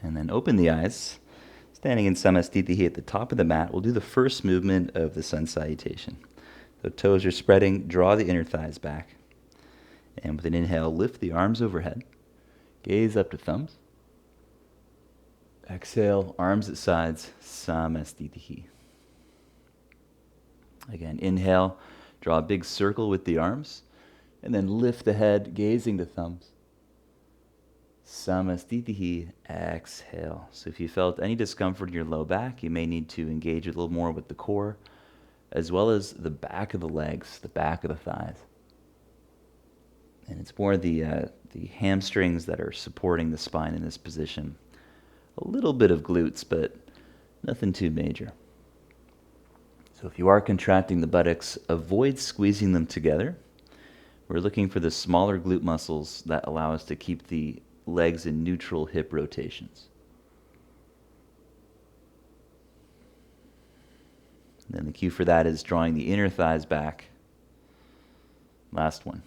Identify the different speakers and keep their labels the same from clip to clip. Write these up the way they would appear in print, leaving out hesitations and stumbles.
Speaker 1: And then open the eyes. Standing in Samastitihi at the top of the mat, we'll do the first movement of the Sun Salutation. So toes are spreading, draw the inner thighs back. And with an inhale, lift the arms overhead. Gaze up to thumbs. Exhale, arms at sides, Samastitihi. Again, inhale, draw a big circle with the arms, and then lift the head, gazing to thumbs. Samastitihi, exhale. So if you felt any discomfort in your low back, you may need to engage a little more with the core, as well as the back of the legs, the back of the thighs. And it's more the hamstrings that are supporting the spine in this position. A little bit of glutes, but nothing too major. So if you are contracting the buttocks, avoid squeezing them together. We're looking for the smaller glute muscles that allow us to keep the legs in neutral hip rotations. And then the cue for that is drawing the inner thighs back. Last one.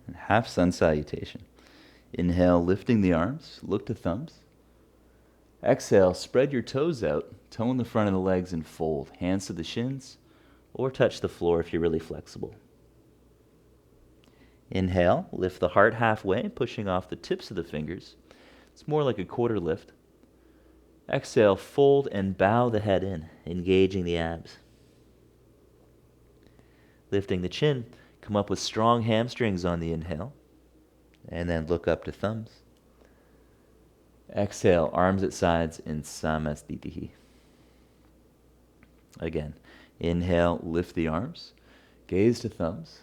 Speaker 1: And half Sun Salutation. Inhale, lifting the arms, look to thumbs. Exhale, spread your toes out, toe in the front of the legs and fold. Hands to the shins, or touch the floor if you're really flexible. Inhale, lift the heart halfway, pushing off the tips of the fingers. It's more like a quarter lift. Exhale, fold and bow the head in, engaging the abs. Lifting the chin, come up with strong hamstrings on the inhale, and then look up to thumbs. Exhale, arms at sides in Samastitihi. Again, inhale, lift the arms, gaze to thumbs.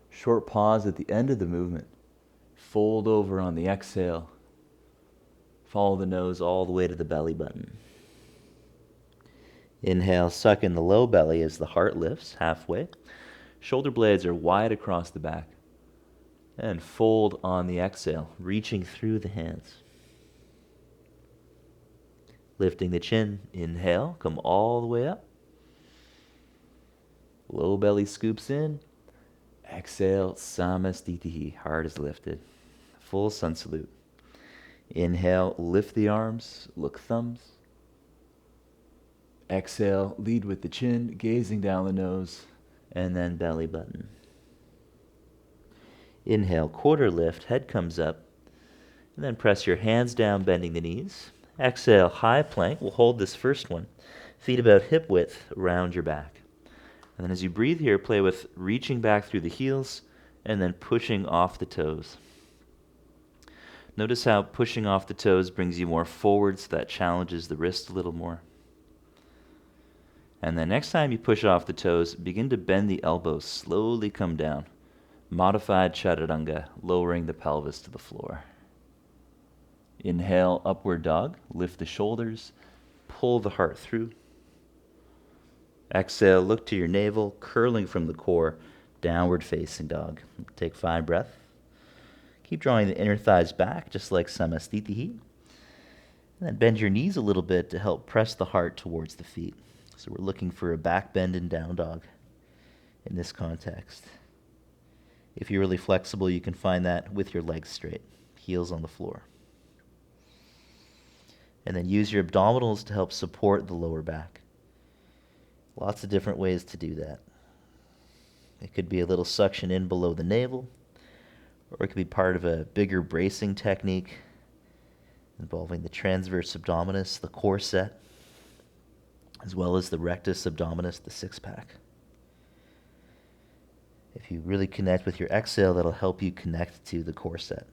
Speaker 1: Short pause at the end of the movement. Fold over on the exhale. Follow the nose all the way to the belly button. Inhale, suck in the low belly as the heart lifts halfway. Shoulder blades are wide across the back. And fold on the exhale, reaching through the hands. Lifting the chin, inhale, come all the way up. Low belly scoops in. Exhale, Samastitihi, heart is lifted. Full sun salute. Inhale, lift the arms, look thumbs. Exhale, lead with the chin, gazing down the nose, and then belly button. Inhale, quarter lift, head comes up, and then press your hands down, bending the knees. Exhale, high plank. We'll hold this first one. Feet about hip width around your back. And then as you breathe here, play with reaching back through the heels and then pushing off the toes. Notice how pushing off the toes brings you more forward, so that challenges the wrist a little more. And then next time you push off the toes, begin to bend the elbows, slowly come down. Modified chaturanga, lowering the pelvis to the floor. Inhale, upward dog, lift the shoulders, pull the heart through. Exhale, look to your navel, curling from the core, downward facing dog. Take 5 breaths. Keep drawing the inner thighs back, just like Samastitihi. And then bend your knees a little bit to help press the heart towards the feet. So we're looking for a back bend and down dog in this context. If you're really flexible, you can find that with your legs straight, heels on the floor. And then use your abdominals to help support the lower back. Lots of different ways to do that. It could be a little suction in below the navel, or it could be part of a bigger bracing technique involving the transverse abdominis, the core set, as well as the rectus abdominis, the six-pack. If you really connect with your exhale, that'll help you connect to the core set.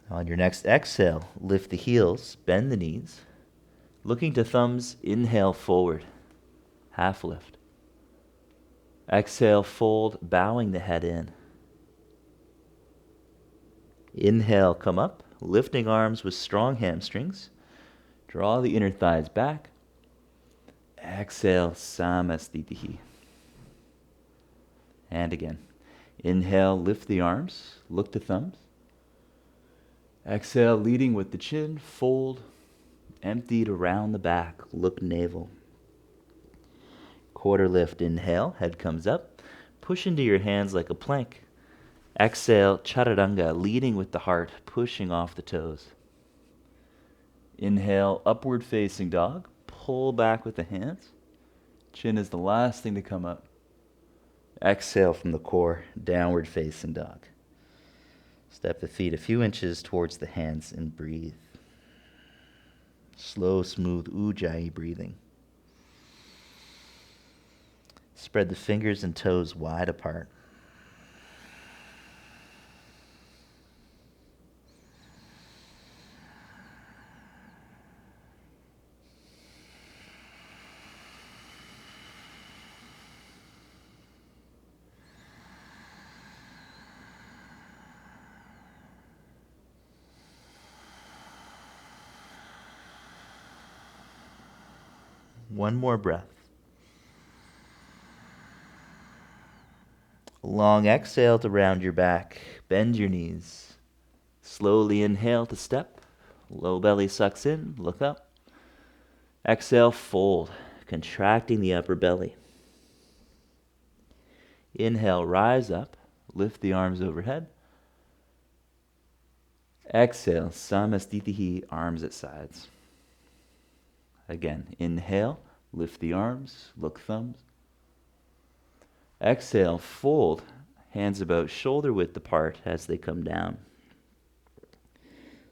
Speaker 1: On your next exhale, lift the heels, bend the knees. Looking to thumbs, inhale forward, half lift. Exhale, fold, bowing the head in. Inhale, come up, lifting arms with strong hamstrings. Draw the inner thighs back. Exhale, Samastitihi. And again. Inhale, lift the arms, look to thumbs. Exhale, leading with the chin, fold, Emptied around the back, look navel. Quarter lift, inhale, head comes up. Push into your hands like a plank. Exhale, chaturanga, leading with the heart, pushing off the toes. Inhale, upward facing dog. Pull back with the hands. Chin is the last thing to come up. Exhale from the core, downward facing dog. Step the feet a few inches towards the hands and breathe. Slow, smooth ujjayi breathing. Spread the fingers and toes wide apart. One more breath. Long exhale to round your back. Bend your knees. Slowly inhale to step. Low belly sucks in. Look up. Exhale, fold. Contracting the upper belly. Inhale, rise up. Lift the arms overhead. Exhale, samastitihi, arms at sides. Again, inhale, lift the arms, look thumbs. Exhale, fold, hands about shoulder width apart as they come down.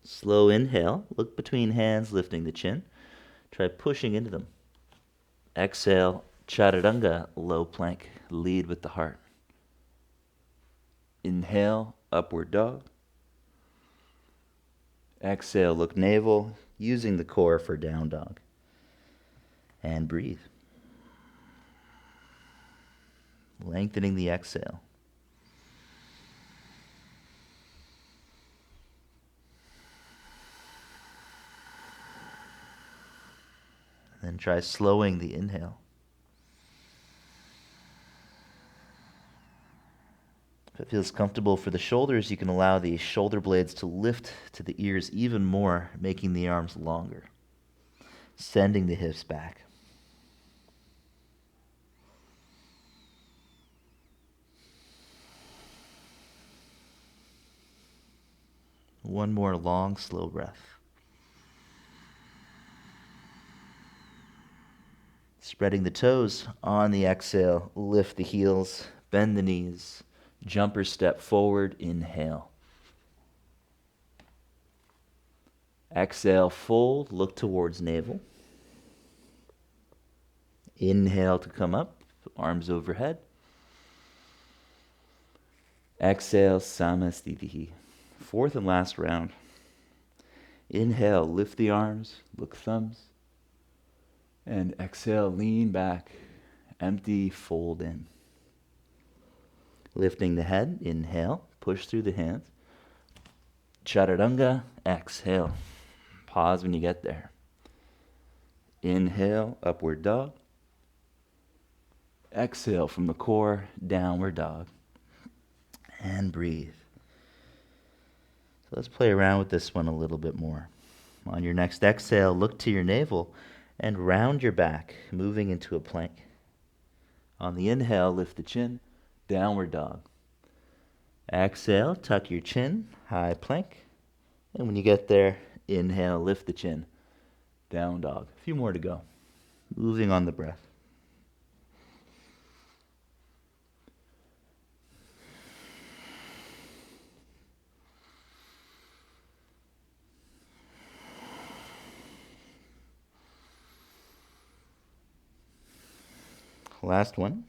Speaker 1: Slow inhale, look between hands, lifting the chin. Try pushing into them. Exhale, chaturanga, low plank, lead with the heart. Inhale, upward dog. Exhale, look navel, using the core for down dog. And breathe. Lengthening the exhale. Then try slowing the inhale. If it feels comfortable for the shoulders, you can allow the shoulder blades to lift to the ears even more, making the arms longer. Sending the hips back. One more long, slow breath. Spreading the toes on the exhale, lift the heels, bend the knees, jumper step forward, inhale. Exhale, fold, look towards navel. Inhale to come up, arms overhead. Exhale, samastitihi. Fourth and last round. Inhale, lift the arms, look thumbs. And exhale, lean back, empty, fold in. Lifting the head, inhale, push through the hands. Chaturanga, exhale. Pause when you get there. Inhale, upward dog. Exhale from the core, downward dog. And breathe. So let's play around with this one a little bit more. On your next exhale, look to your navel and round your back, moving into a plank. On the inhale, lift the chin, downward dog. Exhale, tuck your chin, high plank. And when you get there, inhale, lift the chin, down dog. A few more to go. Moving on the breath. Last one.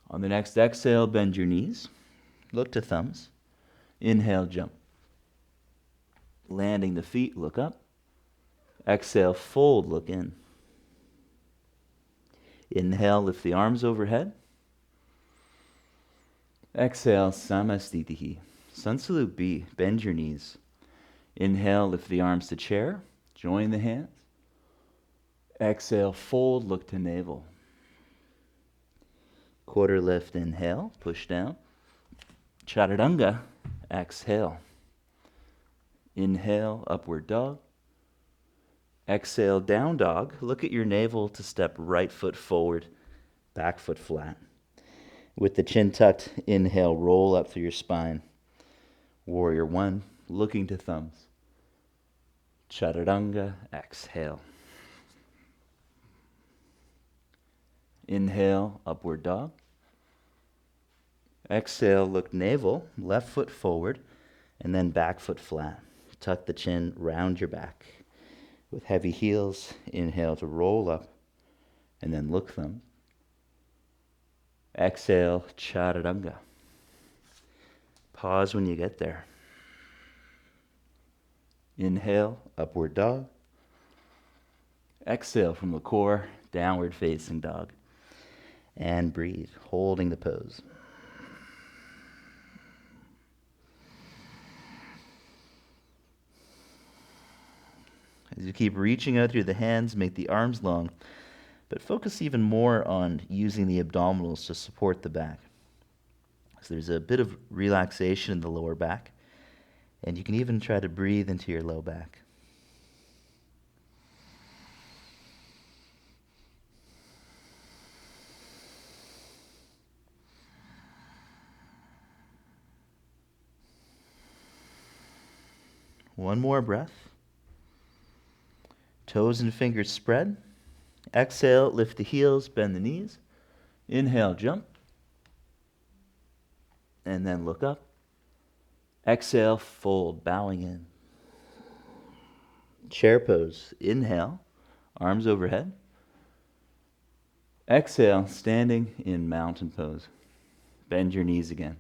Speaker 1: On the next exhale, bend your knees. Look to thumbs. Inhale, jump. Landing the feet, look up. Exhale, fold, look in. Inhale, lift the arms overhead. Exhale, samastitihi. Sun Salute B, bend your knees. Inhale, lift the arms to chair. Join the hands. Exhale, fold, look to navel. Quarter lift, inhale, push down. Chaturanga, exhale. Inhale, upward dog. Exhale, down dog. Look at your navel to step right foot forward, back foot flat. With the chin tucked, inhale, roll up through your spine. Warrior one, looking to thumbs. Chaturanga, exhale. Inhale, upward dog. Exhale, look navel, left foot forward, and then back foot flat. Tuck the chin, round your back. With heavy heels, inhale to roll up, and then look thumbs. Exhale, chaturanga. Pause when you get there. Inhale, upward dog. Exhale from the core, downward facing dog. And breathe, holding the pose. As you keep reaching out through the hands, make the arms long, but focus even more on using the abdominals to support the back. So there's a bit of relaxation in the lower back, and you can even try to breathe into your low back. One more breath. Toes and fingers spread. Exhale, lift the heels, bend the knees. Inhale, jump. And then look up. Exhale, fold, bowing in. Chair pose. Inhale, arms overhead. Exhale, standing in mountain pose. Bend your knees again.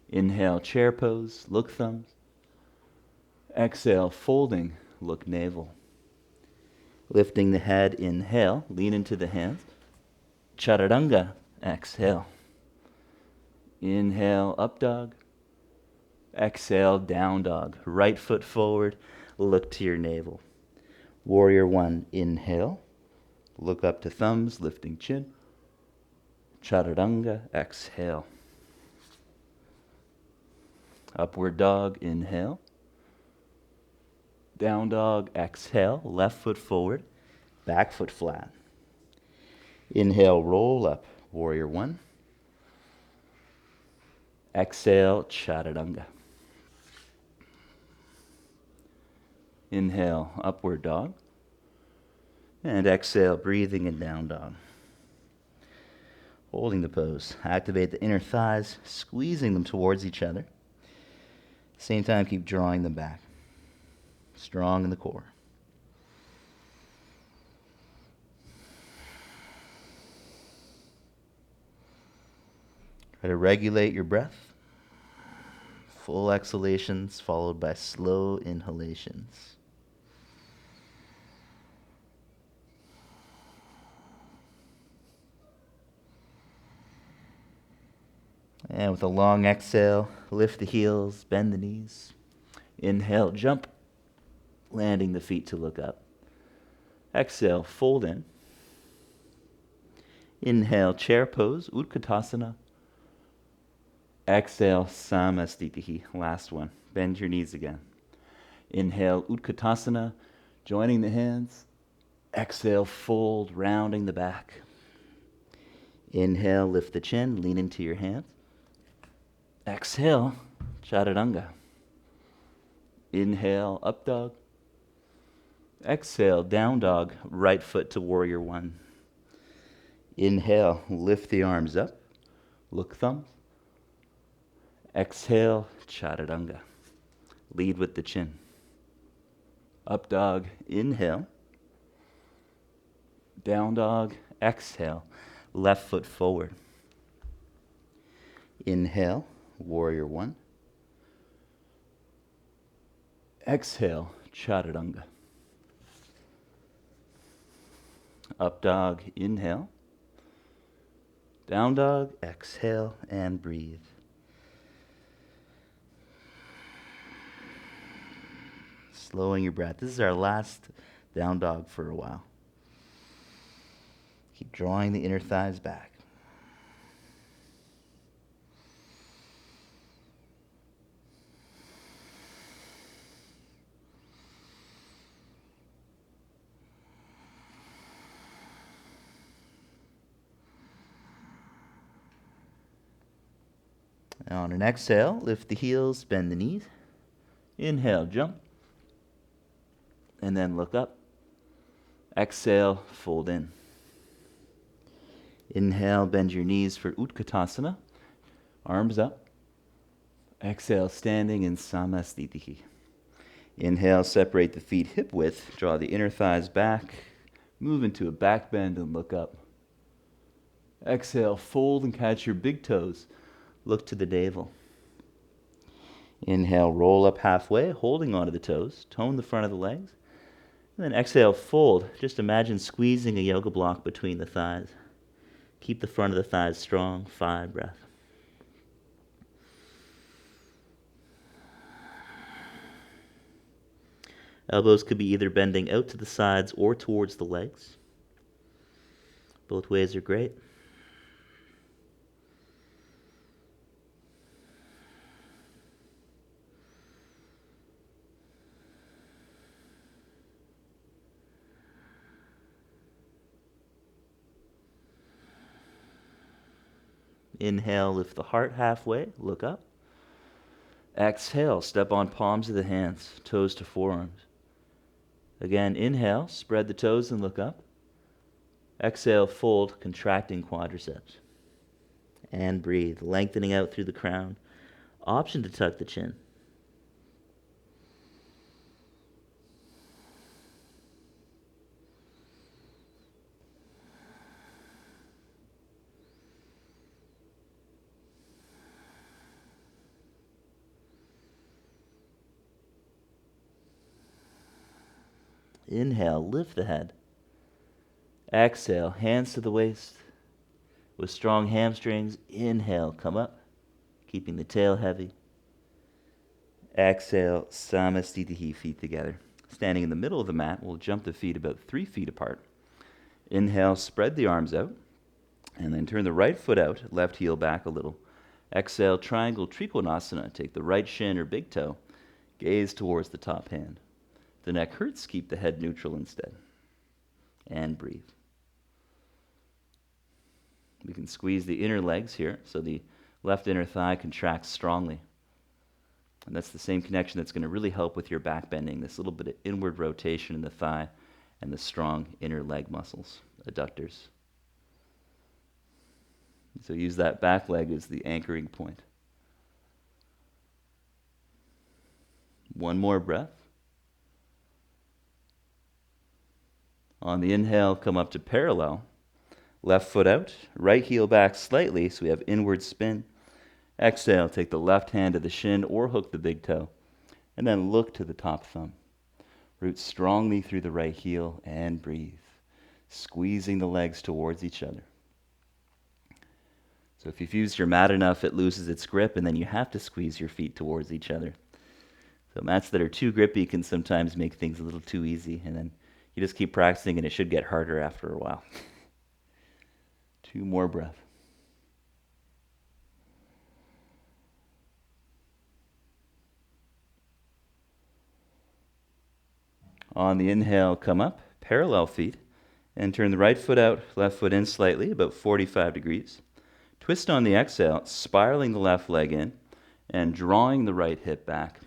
Speaker 1: Inhale, chair pose, look thumbs. Exhale, folding, look navel. Lifting the head, inhale, lean into the hands. Chaturanga, exhale. Inhale, up dog. Exhale, down dog. Right foot forward, look to your navel. Warrior one, inhale. Look up to thumbs, lifting chin. Chaturanga, exhale. Upward dog, inhale. Down dog, exhale. Left foot forward, back foot flat. Inhale, roll up, warrior one. Exhale, chaturanga. Inhale, upward dog. And exhale, breathing in down dog. Holding the pose. Activate the inner thighs, squeezing them towards each other. Same time, keep drawing them back. Strong in the core. Try to regulate your breath. Full exhalations followed by slow inhalations. And with a long exhale, lift the heels, bend the knees. Inhale, jump, landing the feet to look up. Exhale, fold in. Inhale, chair pose, Utkatasana. Exhale, Samastitihi, last one. Bend your knees again. Inhale, Utkatasana, joining the hands. Exhale, fold, rounding the back. Inhale, lift the chin, lean into your hands. Exhale, Chaturanga. Inhale, up dog. Exhale, down dog, right foot to warrior one. Inhale, lift the arms up, look thumbs. Exhale, Chaturanga. Lead with the chin. Up dog, inhale. Down dog, exhale. Left foot forward. Inhale, warrior one. Exhale, Chaturanga. Up dog, inhale. Down dog, exhale, and breathe. Slowing your breath. This is our last down dog for a while. Keep drawing the inner thighs back. On an exhale, lift the heels, bend the knees. Inhale, jump. And then look up. Exhale, fold in. Inhale, bend your knees for Utkatasana. Arms up. Exhale, standing in Samasthiti. Inhale, separate the feet hip width. Draw the inner thighs back. Move into a back bend and look up. Exhale, fold and catch your big toes. Look to the navel. Inhale, roll up halfway, holding onto the toes. Tone the front of the legs. And then exhale, fold. Just imagine squeezing a yoga block between the thighs. Keep the front of the thighs strong. 5 breaths. Elbows could be either bending out to the sides or towards the legs. Both ways are great. Inhale, lift the heart halfway, look up. Exhale, step on palms of the hands, toes to forearms. Again, inhale, spread the toes and look up. Exhale, fold, contracting quadriceps. And breathe, lengthening out through the crown. Option to tuck the chin. Inhale, lift the head. Exhale, hands to the waist. With strong hamstrings, inhale, come up, keeping the tail heavy. Exhale, Samasthiti, feet together. Standing in the middle of the mat, we'll jump the feet about 3 feet apart. Inhale, spread the arms out, and then turn the right foot out, left heel back a little. Exhale, triangle Trikonasana. Take the right shin or big toe, gaze towards the top hand. If the neck hurts, keep the head neutral instead. And breathe. We can squeeze the inner legs here, so the left inner thigh contracts strongly. And that's the same connection that's going to really help with your back bending, this little bit of inward rotation in the thigh and the strong inner leg muscles, adductors. So use that back leg as the anchoring point. One more breath. On the inhale, come up to parallel. Left foot out, right heel back slightly, so we have inward spin. Exhale, take the left hand to the shin or hook the big toe. And then look to the top thumb. Root strongly through the right heel and breathe, squeezing the legs towards each other. So if you've used your mat enough, it loses its grip, and then you have to squeeze your feet towards each other. So mats that are too grippy can sometimes make things a little too easy, and then you just keep practicing, and it should get harder after a while. 2 more breaths. On the inhale, come up, parallel feet, and turn the right foot out, left foot in slightly, about 45 degrees. Twist on the exhale, spiraling the left leg in, and drawing the right hip back.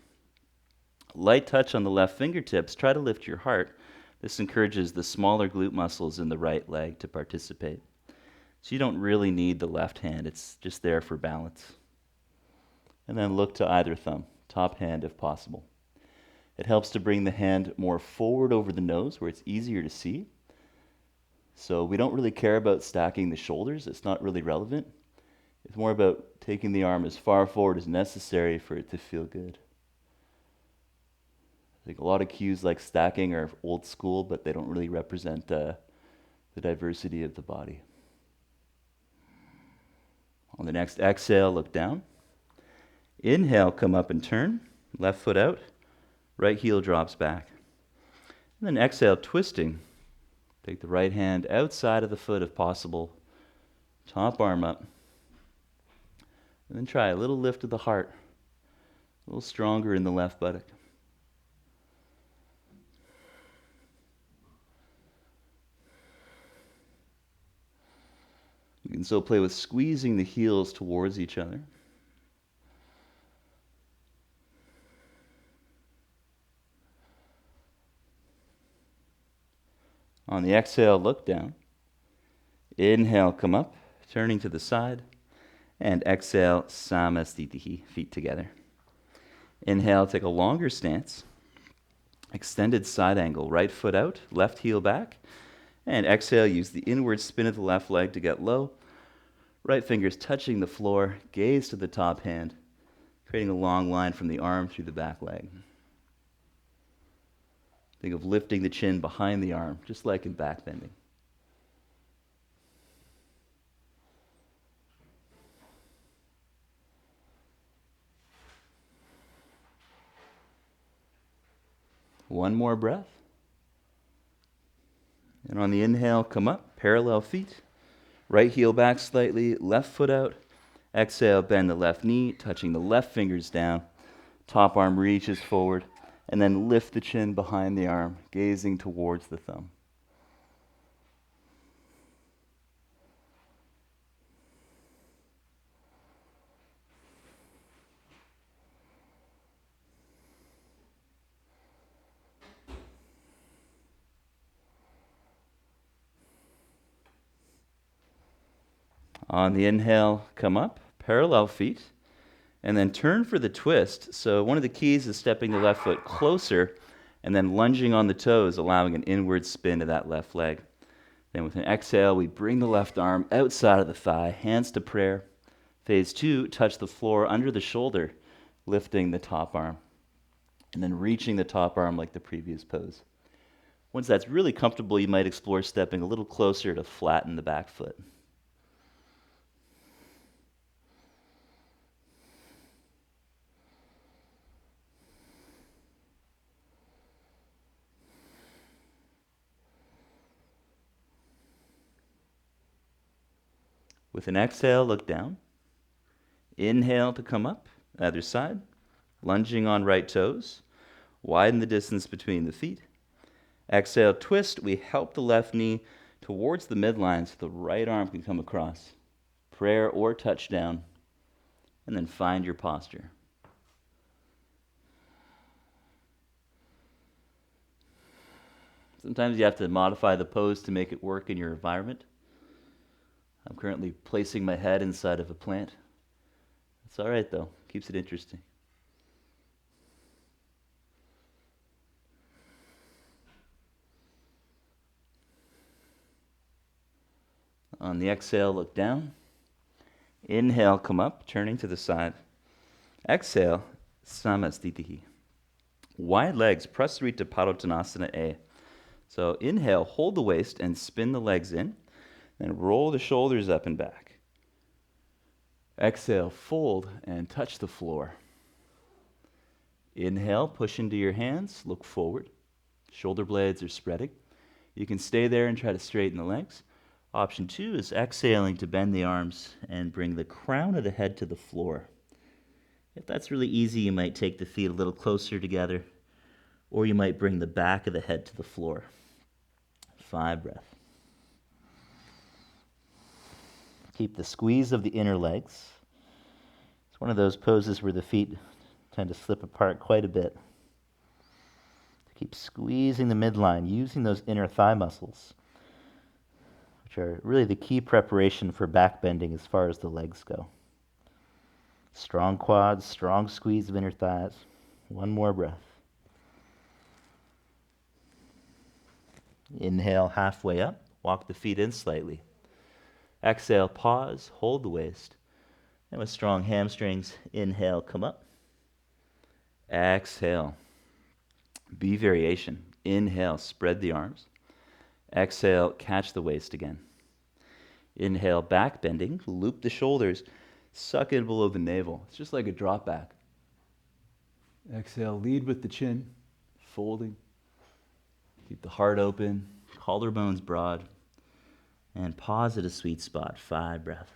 Speaker 1: Light touch on the left fingertips. Try to lift your heart. This encourages the smaller glute muscles in the right leg to participate. So you don't really need the left hand. It's just there for balance. And then look to either thumb, top hand if possible. It helps to bring the hand more forward over the nose where it's easier to see. So we don't really care about stacking the shoulders. It's not really relevant. It's more about taking the arm as far forward as necessary for it to feel good. I think a lot of cues like stacking are old school, but they don't really represent the diversity of the body. On the next exhale, look down. Inhale, come up and turn. Left foot out. Right heel drops back. And then exhale, twisting. Take the right hand outside of the foot if possible. Top arm up. And then try a little lift of the heart. A little stronger in the left buttock. You can still play with squeezing the heels towards each other. On the exhale, look down. Inhale, come up, turning to the side. And exhale, Samastitihi, feet together. Inhale, take a longer stance. Extended side angle, right foot out, left heel back. And exhale, use the inward spin of the left leg to get low. Right fingers touching the floor, gaze to the top hand, creating a long line from the arm through the back leg. Think of lifting the chin behind the arm, just like in back bending. One more breath. And on the inhale, come up, parallel feet. Right heel back slightly, left foot out. Exhale, bend the left knee, touching the left fingers down. Top arm reaches forward. And then lift the chin behind the arm, gazing towards the thumb. On the inhale, come up, parallel feet, and then turn for the twist. So one of the keys is stepping the left foot closer and then lunging on the toes, allowing an inward spin to that left leg. Then with an exhale, we bring the left arm outside of the thigh, hands to prayer. Phase 2, touch the floor under the shoulder, lifting the top arm, and then reaching the top arm like the previous pose. Once that's really comfortable, you might explore stepping a little closer to flatten the back foot. With an exhale, look down. Inhale to come up, other side. Lunging on right toes. Widen the distance between the feet. Exhale, twist. We help the left knee towards the midline so the right arm can come across. Prayer or touchdown. And then find your posture. Sometimes you have to modify the pose to make it work in your environment. I'm currently placing my head inside of a plant. It's all right, though. Keeps it interesting. On the exhale, look down. Inhale, come up, turning to the side. Exhale, Samastitihi. Wide legs, Prasarita Padottanasana A. So inhale, hold the waist and spin the legs in. Then roll the shoulders up and back. Exhale, fold and touch the floor. Inhale, push into your hands, look forward. Shoulder blades are spreading. You can stay there and try to straighten the legs. Option 2 is exhaling to bend the arms and bring the crown of the head to the floor. If that's really easy, you might take the feet a little closer together, or you might bring the back of the head to the floor. 5 breaths. Keep the squeeze of the inner legs. It's one of those poses where the feet tend to slip apart quite a bit. Keep squeezing the midline, using those inner thigh muscles, which are really the key preparation for back bending as far as the legs go. Strong quads, strong squeeze of inner thighs. One more breath. Inhale halfway up, walk the feet in slightly. Exhale, pause, hold the waist. And with strong hamstrings, inhale, come up. Exhale. B variation. Inhale, spread the arms. Exhale, catch the waist again. Inhale, back bending, loop the shoulders, suck in below the navel. It's just like a drop back. Exhale, lead with the chin, folding. Keep the heart open, collarbones broad. And pause at a sweet spot, 5 breaths.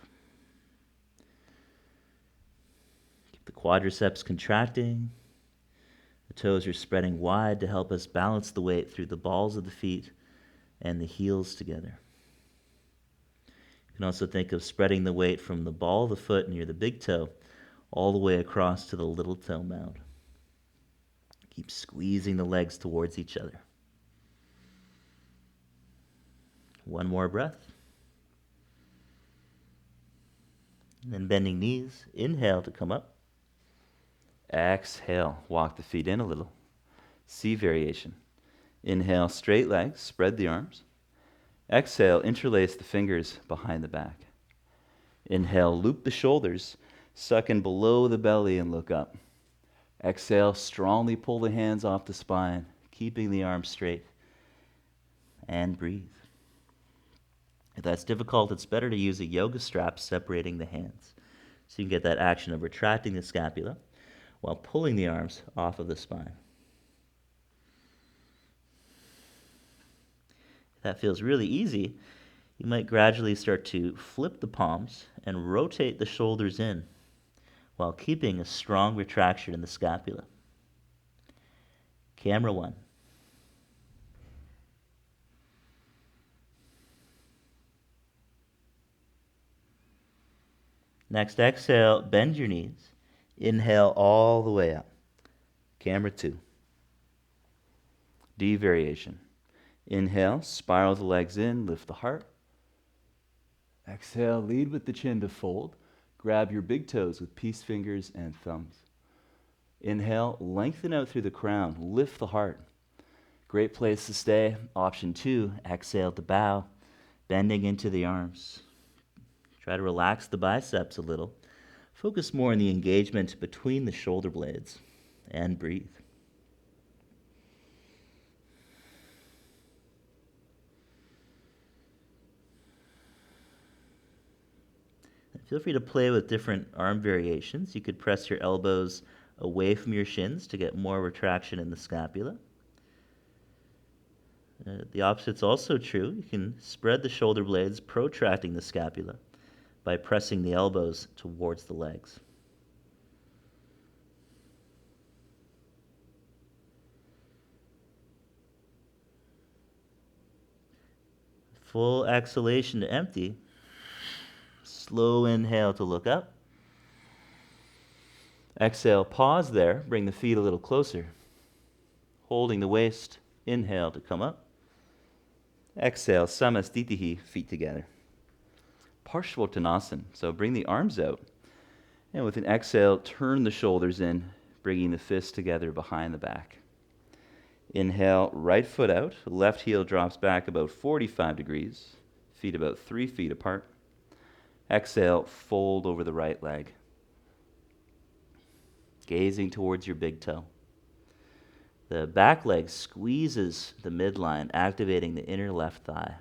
Speaker 1: Keep the quadriceps contracting. The toes are spreading wide to help us balance the weight through the balls of the feet and the heels together. You can also think of spreading the weight from the ball of the foot near the big toe all the way across to the little toe mound. Keep squeezing the legs towards each other.
Speaker 2: One more breath. And then bending knees. Inhale to come up.
Speaker 1: Exhale, walk the feet in a little. C variation. Inhale, straight legs, spread the arms. Exhale, interlace the fingers behind the back. Inhale, loop the shoulders, suck in below the belly and look up. Exhale, strongly pull the hands off the spine, keeping the arms straight. And breathe. If that's difficult, it's better to use a yoga strap separating the hands. So you can get that action of retracting the scapula while pulling the arms off of the spine. If that feels really easy, you might gradually start to flip the palms and rotate the shoulders in while keeping a strong retraction in the scapula. Camera 1. Next, exhale, bend your knees. Inhale all the way up. Camera 2. D variation. Inhale, spiral the legs in, lift the heart. Exhale, lead with the chin to fold. Grab your big toes with peace fingers and thumbs. Inhale, lengthen out through the crown, lift the heart. Great place to stay. Option 2,
Speaker 2: Exhale to bow, bending into the arms. Try to relax the biceps a little. Focus more on the engagement between the shoulder blades. And breathe. Feel free to play with different arm variations. You could press your elbows away from your shins to get more retraction in the scapula. The opposite's also true. You can spread the shoulder blades, protracting the scapula by pressing the elbows towards the legs. Full exhalation to empty. Slow inhale to look up.
Speaker 1: exhale, pause there, bring the feet a little closer. Holding the waist, inhale to come up. Exhale, Samastitihi, feet together. Parshvottanasana, so bring the arms out. And with an exhale, turn the shoulders in, bringing the fists together behind the back. Inhale, right foot out, left heel drops back about 45 degrees, feet about 3 feet apart. Exhale, fold over the right leg. Gazing towards your big toe. The back leg squeezes the midline, activating the inner left thigh.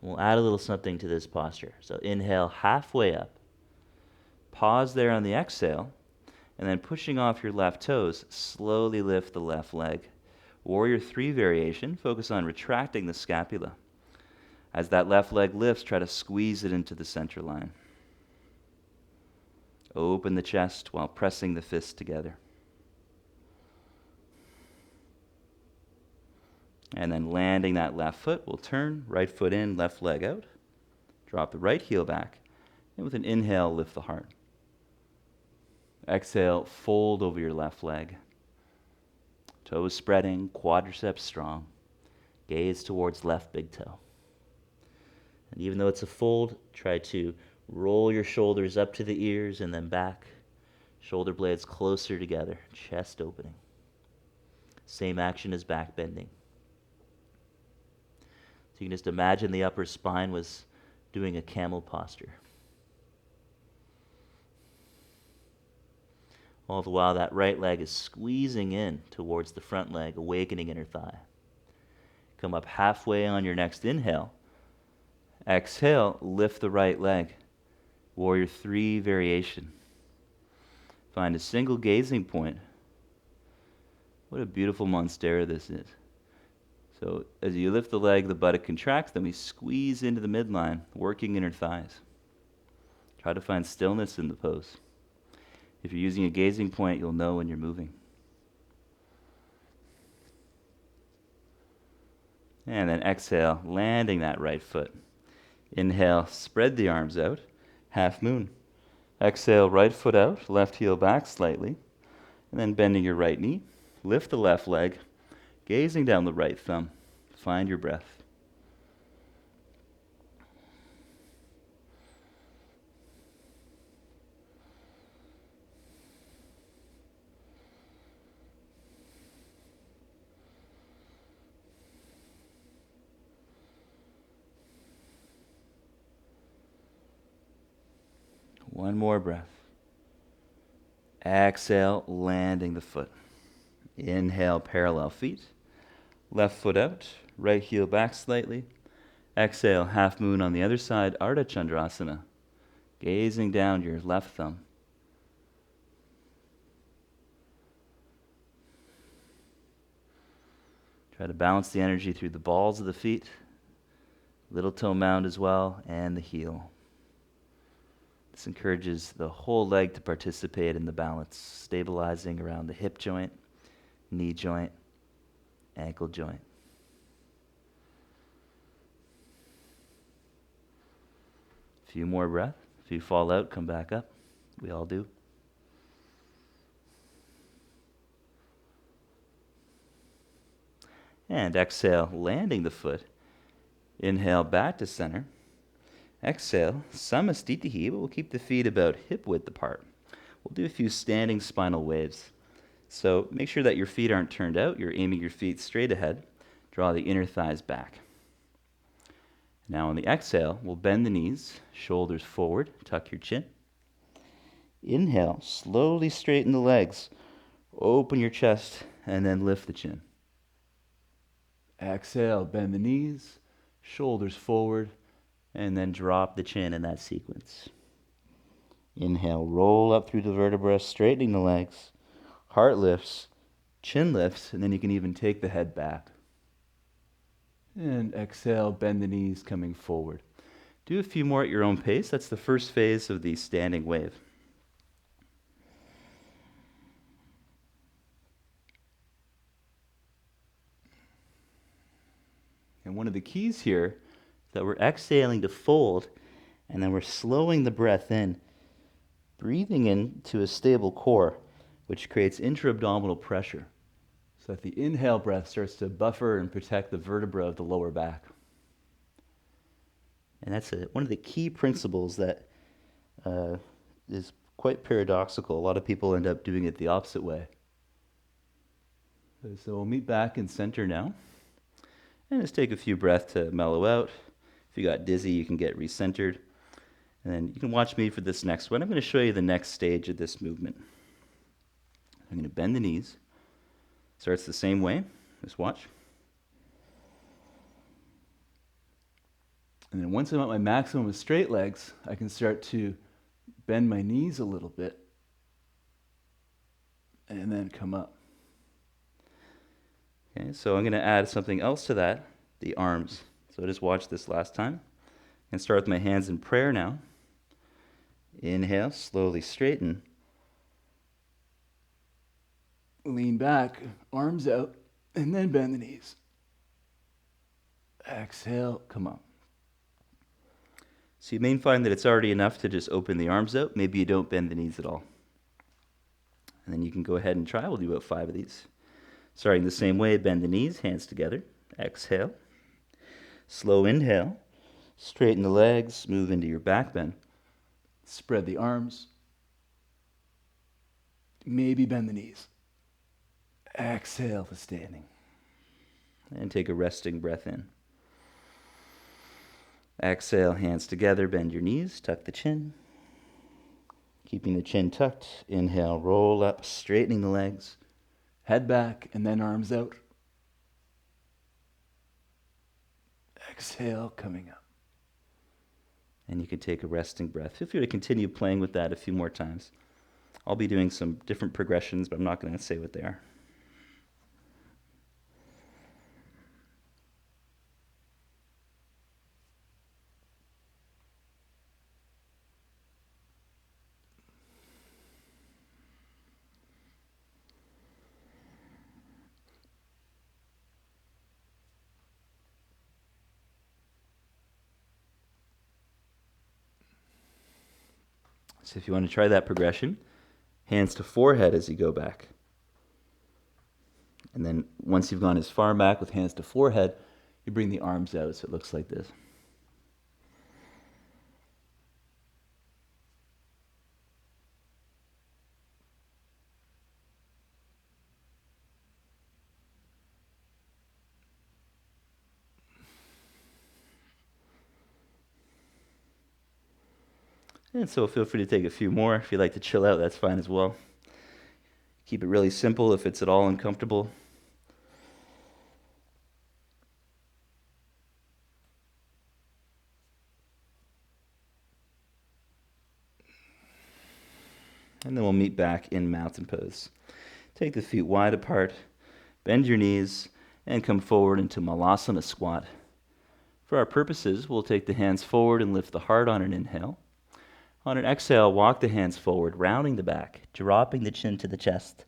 Speaker 2: We'll add a little something to this posture. So inhale halfway up. Pause there on the exhale, and then pushing off your left toes, slowly lift the left leg. Warrior 3 variation, focus on retracting the scapula. As that left leg lifts, try to squeeze it into the center line. Open the chest while pressing the fists together. And then landing that left foot, we'll turn, right foot in, left leg out. Drop the right heel back, and with an inhale, lift the heart. Exhale, fold over your left leg. Toes spreading, quadriceps strong. Gaze towards left big toe. And even though it's a fold, try to roll your shoulders up to the ears and then back. Shoulder blades closer together, chest opening. Same action as back bending. So you can just imagine the upper spine was doing a camel posture. All the while that right leg is squeezing in towards the front leg, awakening inner thigh. Come up halfway on your next inhale. Exhale, lift the right leg. Warrior 3 variation. Find a single gazing point. What a beautiful monstera this is. So as you lift the leg, the buttock contracts, then we squeeze into the midline, working inner thighs. Try to find stillness in the pose. If you're using a gazing point, you'll know when you're moving. And then exhale, landing that right foot. Inhale, spread the arms out. half moon. Exhale, right foot out, left heel back slightly, and then bending your right knee. Lift the left leg, gazing down the right thumb. Find your breath. One more breath. Exhale, landing the foot. Inhale, parallel feet. Left foot out, right heel back slightly. Exhale, half moon on the other side, Ardha Chandrasana. Gazing down your left thumb. Try to balance the energy through the balls of the feet, little toe mound as well, and the heel. This encourages the whole leg to participate in the balance, stabilizing around the hip joint, knee joint, ankle joint. A few more breaths. If you fall out, come back up. We all do. And exhale, landing the foot. Inhale, back to center. Exhale, Samastitihi, but we'll keep the feet about hip width apart. We'll do a few standing spinal waves. So make sure that your feet aren't turned out. You're aiming your feet straight ahead. Draw the inner thighs back. Now on the exhale, we'll bend the knees, shoulders forward, tuck your chin. Inhale, slowly straighten the legs, open your chest, and then lift the chin. Exhale, bend the knees, shoulders forward, and then drop the chin in that sequence. Inhale, roll up through the vertebrae, straightening the legs. Heart lifts, chin lifts, and then you can even take the head back. And exhale, bend the knees, coming forward. Do a few more at your own pace. That's the first phase of the standing wave. And one of the keys here is that we're exhaling to fold, and then we're slowing the breath in, breathing into a stable core, which creates intra-abdominal pressure. So that the inhale breath starts to buffer and protect the vertebra of the lower back. And that's one of the key principles that is quite paradoxical. A lot of people end up doing it the opposite way. So we'll meet back in center now. And just take a few breaths to mellow out. If you got dizzy, you can get recentered. And then you can watch me for this next one. I'm going to show you the next stage of this movement. I'm going to bend the knees. Starts the same way. Just watch. And then once I'm at my maximum of straight legs, I can start to bend my knees a little bit and then come up. Okay, so I'm going to add something else to that, the arms. So just watch this last time. And start with my hands in prayer now. Inhale, slowly straighten. Lean back, arms out, and then bend the knees. Exhale, come up. So you may find that it's already enough to just open the arms out. Maybe you don't bend the knees at all. And then you can go ahead and try. We'll do about 5 of these. Starting the same way, bend the knees, hands together. Exhale. Slow inhale. Straighten the legs, move into your back bend. Spread the arms. Maybe bend the knees. Exhale to standing. And take a resting breath in. Exhale, hands together, bend your knees, tuck the chin. Keeping the chin tucked. Inhale, roll up, straightening the legs. Head back, and then arms out. Exhale, coming up. And you can take a resting breath. Feel free to continue playing with that a few more times. I'll be doing some different progressions, but I'm not going to say what they are.
Speaker 1: So if you want to try that progression, hands to forehead as you go back. And then once you've gone as far back with hands to forehead, you bring the arms out so it looks like this. And so feel free to take a few more. If you like to chill out, that's fine as well. Keep it really simple if it's at all uncomfortable. And then we'll meet back in mountain pose. Take the feet wide apart, bend your knees, and come forward into Malasana Squat. For our purposes, we'll take the hands forward and lift the heart on an inhale. On an exhale, walk the hands forward, rounding the back, dropping the chin to the chest,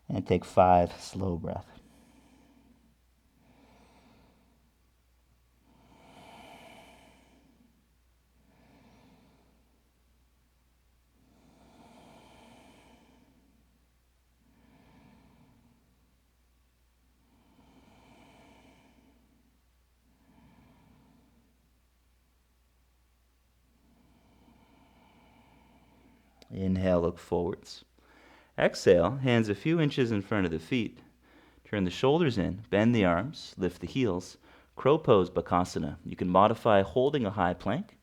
Speaker 1: and take 5 slow breaths. Inhale, look forwards. Exhale, hands a few inches in front of the feet. Turn the shoulders in, bend the arms, lift the heels. Crow pose, Bakasana. You can modify holding a high plank.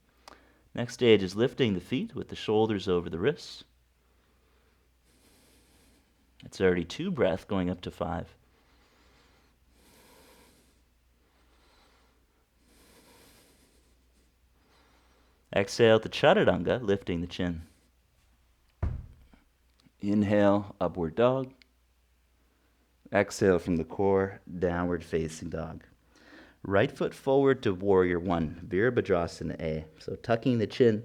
Speaker 1: Next stage is lifting the feet with the shoulders over the wrists. It's already 2 breaths going up to 5. Exhale to Chaturanga, lifting the chin. Inhale, upward dog. Exhale from the core, downward facing dog. Right foot forward to warrior 1, Virabhadrasana A. So tucking the chin,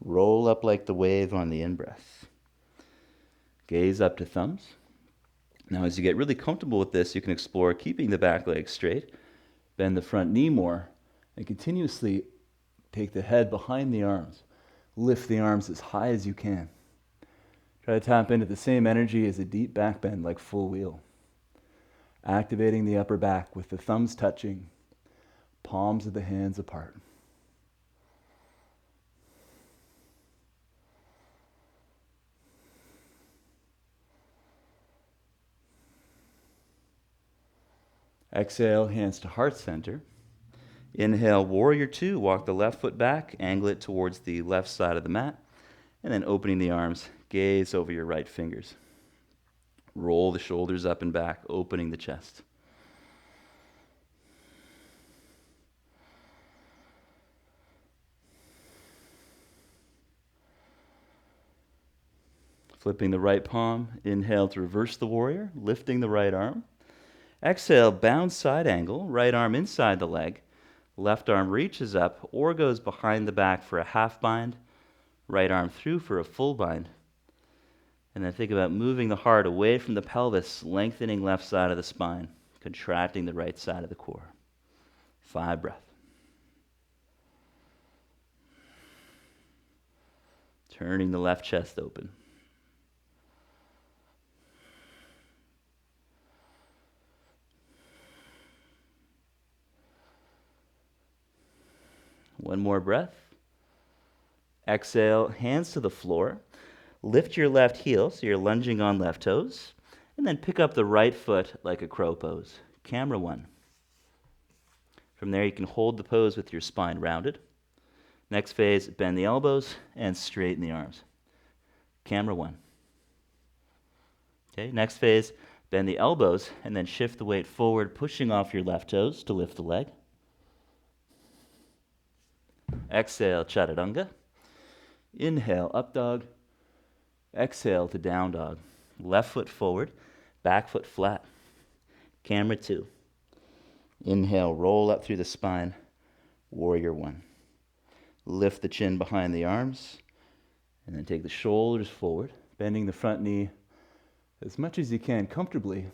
Speaker 1: roll up like the wave on the in-breath. Gaze up to thumbs. Now as you get really comfortable with this, you can explore keeping the back leg straight, bend the front knee more, and continuously take the head behind the arms. Lift the arms as high as you can. Try to tap into the same energy as a deep back bend, like full wheel. Activating the upper back with the thumbs touching, palms of the hands apart. Exhale, hands to heart center. Inhale, warrior 2, walk the left foot back, angle it towards the left side of the mat, and then opening the arms, gaze over your right fingers. Roll the shoulders up and back, opening the chest. Flipping the right palm, inhale to reverse the warrior, lifting the right arm. Exhale, bound side angle, right arm inside the leg. Left arm reaches up or goes behind the back for a half bind. Right arm through for a full bind. And then think about moving the heart away from the pelvis, lengthening left side of the spine, contracting the right side of the core. 5 breaths. Turning the left chest open. One more breath. Exhale, hands to the floor. Lift your left heel so you're lunging on left toes. And then pick up the right foot like a crow pose. Camera 1. From there you can hold the pose with your spine rounded. Next phase, bend the elbows and straighten the arms. Camera 1. Okay, next phase, bend the elbows and then shift the weight forward, pushing off your left toes to lift the leg. Exhale, Chaturanga. Inhale, up dog. Exhale to down dog. Left foot forward, back foot flat. Camera 2. Inhale, roll up through the spine. Warrior 1. Lift the chin behind the arms. And then take the shoulders forward, bending the front knee as much as you can comfortably.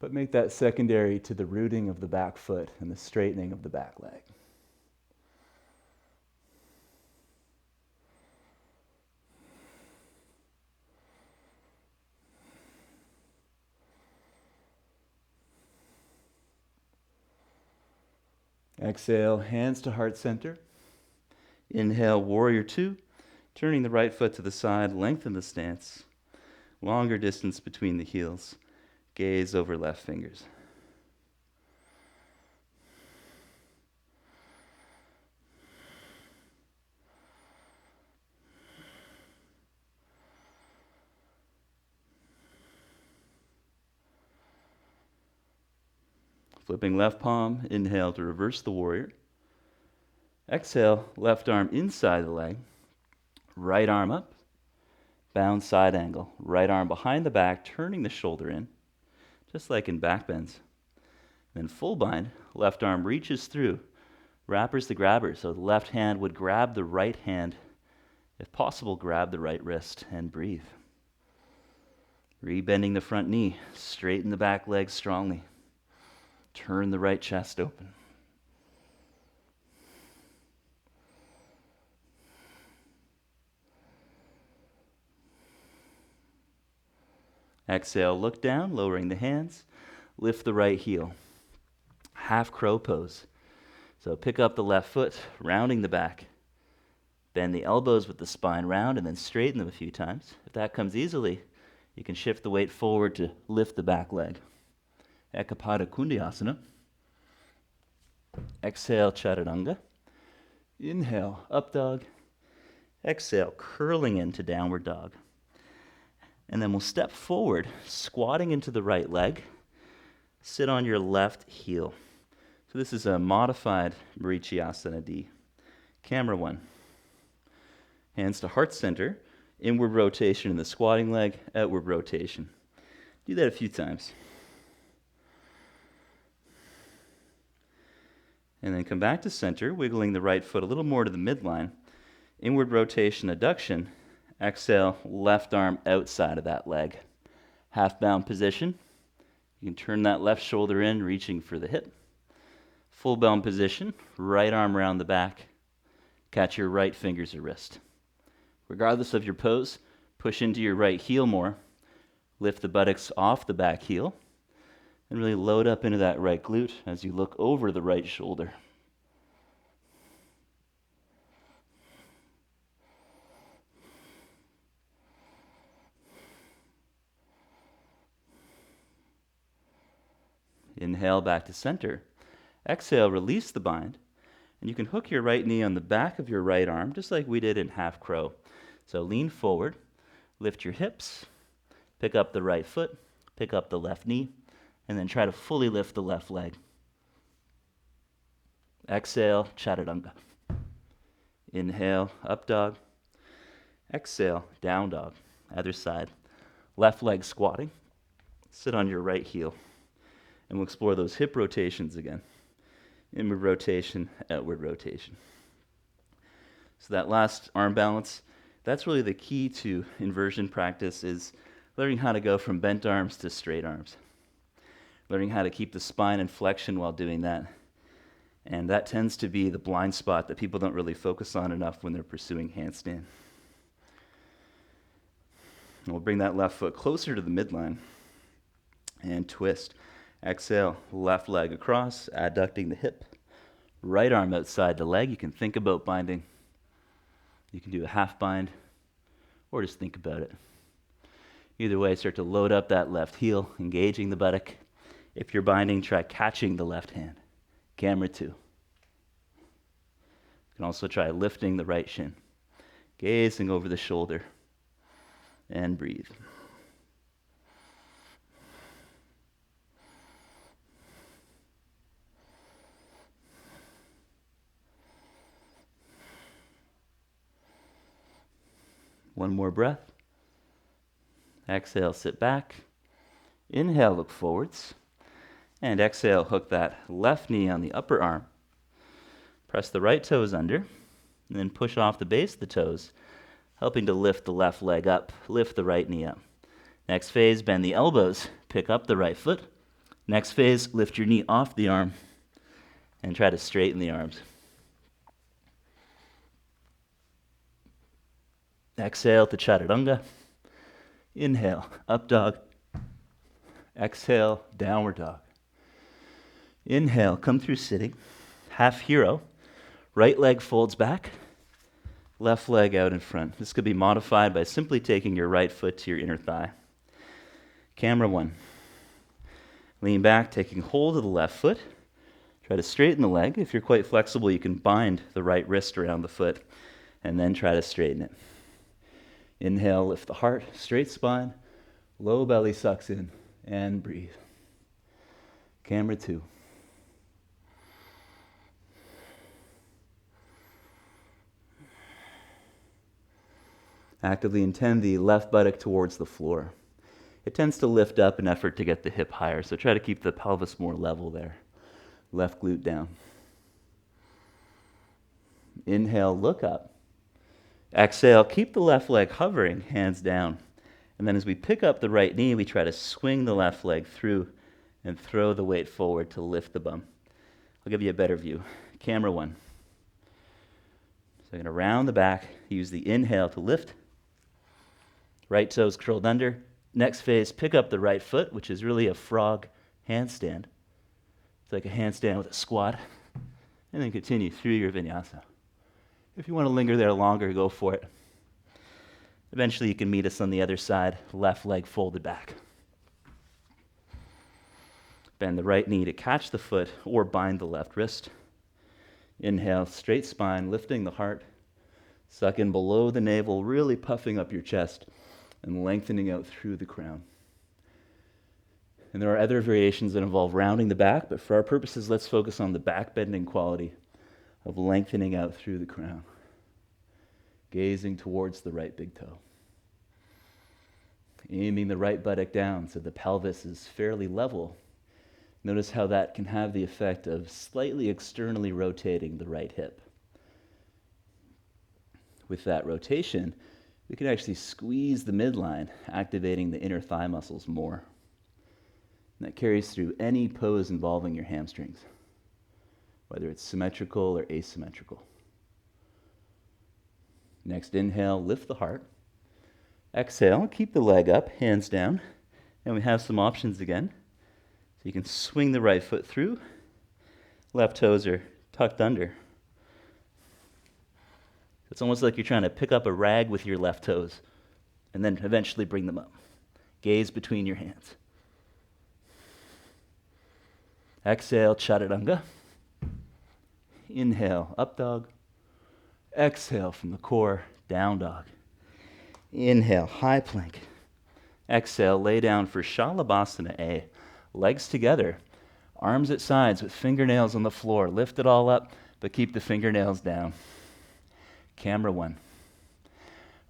Speaker 1: But make that secondary to the rooting of the back foot and the straightening of the back leg. Exhale, hands to heart center. Inhale, warrior two. Turning the right foot to the side, lengthen the stance. Longer distance between the heels. Gaze over left fingers. Flipping left palm, inhale to reverse the warrior. Exhale, left arm inside the leg. Right arm up. Bound side angle. Right arm behind the back, turning the shoulder in, just like in back bends. Then full bind, left arm reaches through, wrappers the grabber, so the left hand would grab the right hand. If possible, grab the right wrist and breathe. Rebending the front knee, straighten the back leg strongly. Turn the right chest open. Exhale, look down, lowering the hands. Lift the right heel. Half crow pose. So pick up the left foot, rounding the back. Bend the elbows with the spine round and then straighten them a few times. If that comes easily, you can shift the weight forward to lift the back leg. Ekapada Kundiyasana. Exhale, Chaturanga. Inhale, up dog. Exhale, curling into downward dog. And then we'll step forward, squatting into the right leg. Sit on your left heel. So this is a modified Marichyasana D. Camera one. Hands to heart center. Inward rotation in the squatting leg, outward rotation. Do that a few times. And then come back to center, wiggling the right foot a little more to the midline. Inward rotation, adduction. Exhale, left arm outside of that leg. Half bound position. You can turn that left shoulder in, reaching for the hip. Full bound position, right arm around the back. Catch your right fingers or wrist. Regardless of your pose, push into your right heel more. Lift the buttocks off the back heel. And really load up into that right glute as you look over the right shoulder. Inhale back to center. Exhale, release the bind. And you can hook your right knee on the back of your right arm, just like we did in half crow. So lean forward, lift your hips, pick up the right foot, pick up the left knee, and then try to fully lift the left leg. Exhale, Chaturanga. Inhale, up dog. Exhale, down dog. Other side. Left leg squatting. Sit on your right heel. And we'll explore those hip rotations again. Inward rotation, outward rotation. So that last arm balance, that's really the key to inversion practice, is learning how to go from bent arms to straight arms. Learning how to keep the spine in flexion while doing that. And that tends to be the blind spot that people don't really focus on enough when they're pursuing handstand. And we'll bring that left foot closer to the midline and twist. Exhale, left leg across, adducting the hip. Right arm outside the leg. You can think about binding. You can do a half bind or just think about it. Either way, start to load up that left heel, engaging the buttock. If you're binding, try catching the left hand. Camera two. You can also try lifting the right shin. Gazing over the shoulder. And breathe. One more breath. Exhale, sit back. Inhale, look forwards. And exhale, hook that left knee on the upper arm. Press the right toes under, and then push off the base of the toes, helping to lift the left leg up, lift the right knee up. Next phase, bend the elbows, pick up the right foot. Next phase, lift your knee off the arm, and try to straighten the arms. Exhale to Chaturanga. Inhale, up dog. Exhale, downward dog. Inhale, come through sitting.
Speaker 2: half hero. Right leg folds back, left leg out in front. This could be modified by simply taking your right foot to your inner thigh. Camera 1. Lean back, taking hold of the left foot. Try to straighten the leg. If you're quite flexible, you can bind the right wrist around the foot and then try to straighten it. Inhale, lift the heart, straight spine, low belly sucks in, and breathe. Camera 2. Actively intend the left buttock towards the floor. It tends to lift up in effort to get the hip higher, so try to keep the pelvis more level there. Left glute down. Inhale, look up. Exhale, keep the left leg hovering, hands down. And then as we pick up the right knee, we try to swing the left leg through and throw the weight forward to lift the bum. I'll give you a better view. Camera 1. So I'm going to round the back, use the inhale to lift. Right toes curled under. Next phase, pick up the right foot, which is really a frog handstand. It's like a handstand with a squat. And then continue through your vinyasa. If you want to linger there longer, go for it. Eventually you can meet us on the other side, left leg folded back. Bend the right knee to catch the foot or bind the left wrist. Inhale, straight spine, lifting the heart. Suck in below the navel, really puffing up your chest and lengthening out through the crown. And there are other variations that involve rounding the back, but for our purposes, let's focus on the back bending quality of lengthening out through the crown. Gazing towards the right big toe. Aiming the right buttock down so the pelvis is fairly level. Notice how that can have the effect of slightly externally rotating the right hip. With that rotation, we can actually squeeze the midline, activating the inner thigh muscles more. And that carries through any pose involving your hamstrings, whether it's symmetrical or asymmetrical. Next inhale, lift the heart. Exhale, keep the leg up, hands down. And we have some options again. So you can swing the right foot through. Left toes are tucked under. It's almost like you're trying to pick up a rag with your left toes and then eventually bring them up. Gaze between your hands. Exhale, Chaturanga. Inhale, up dog. Exhale from the core, down dog. Inhale, high plank. Exhale, lay down for Shavasana A. Legs together, arms at sides with fingernails on the floor. Lift it all up, but keep the fingernails down. Camera 1.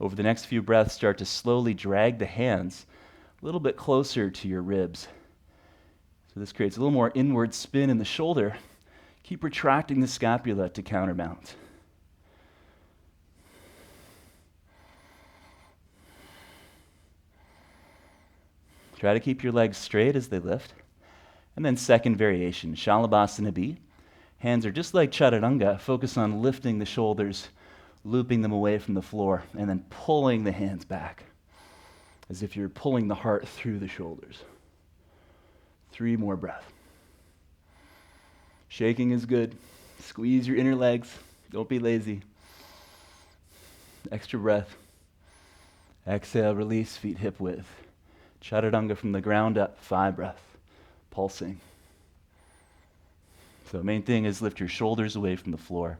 Speaker 2: Over the next few breaths, start to slowly drag the hands a little bit closer to your ribs. So this creates a little more inward spin in the shoulder. Keep retracting the scapula to counterbalance. Try to keep your legs straight as they lift. And then second variation, Shalabhasana B. Hands are just like Chaturanga. Focus on lifting the shoulders, looping them away from the floor, and then pulling the hands back, as if you're pulling the heart through the shoulders. 3 more breaths. Shaking is good. Squeeze your inner legs. Don't be lazy. Extra breath. Exhale, release, feet hip width. Chaturanga from the ground up, 5 breaths. Pulsing. So the main thing is lift your shoulders away from the floor.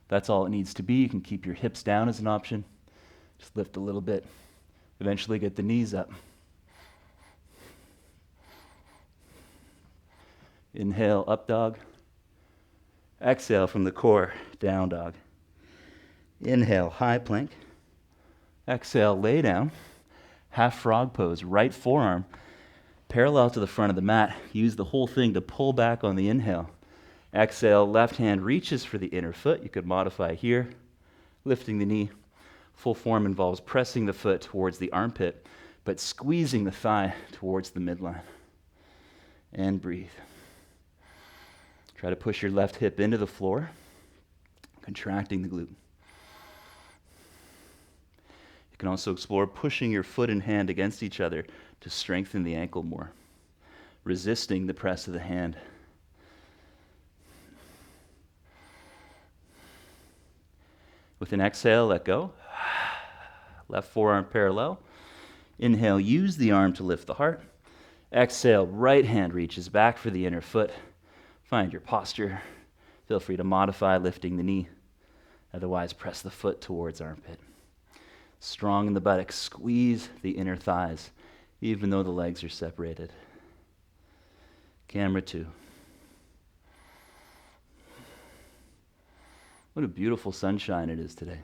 Speaker 2: That's all it needs to be. You can keep your hips down as an option. Just lift a little bit. Eventually get the knees up. Inhale, up dog. Exhale from the core, down dog. Inhale, high plank. Exhale, lay down. Half frog pose, right forearm parallel to the front of the mat. Use the whole thing to pull back on the inhale. Exhale, left hand reaches for the inner foot. You could modify here, lifting the knee. Full form involves pressing the foot towards the armpit, but squeezing the thigh towards the midline. And breathe. Try to push your left hip into the floor, contracting the glute. You can also explore pushing your foot and hand against each other to strengthen the ankle more, resisting the press of the hand.
Speaker 1: With an exhale, let go. Left forearm parallel. Inhale, use the arm to lift the heart. Exhale, right hand reaches back for the inner foot. Find your posture. Feel free to modify lifting the knee. Otherwise, press the foot towards armpit. Strong in the buttocks, squeeze the inner thighs, even though the legs are separated. Camera 2. What a beautiful sunshine it is today.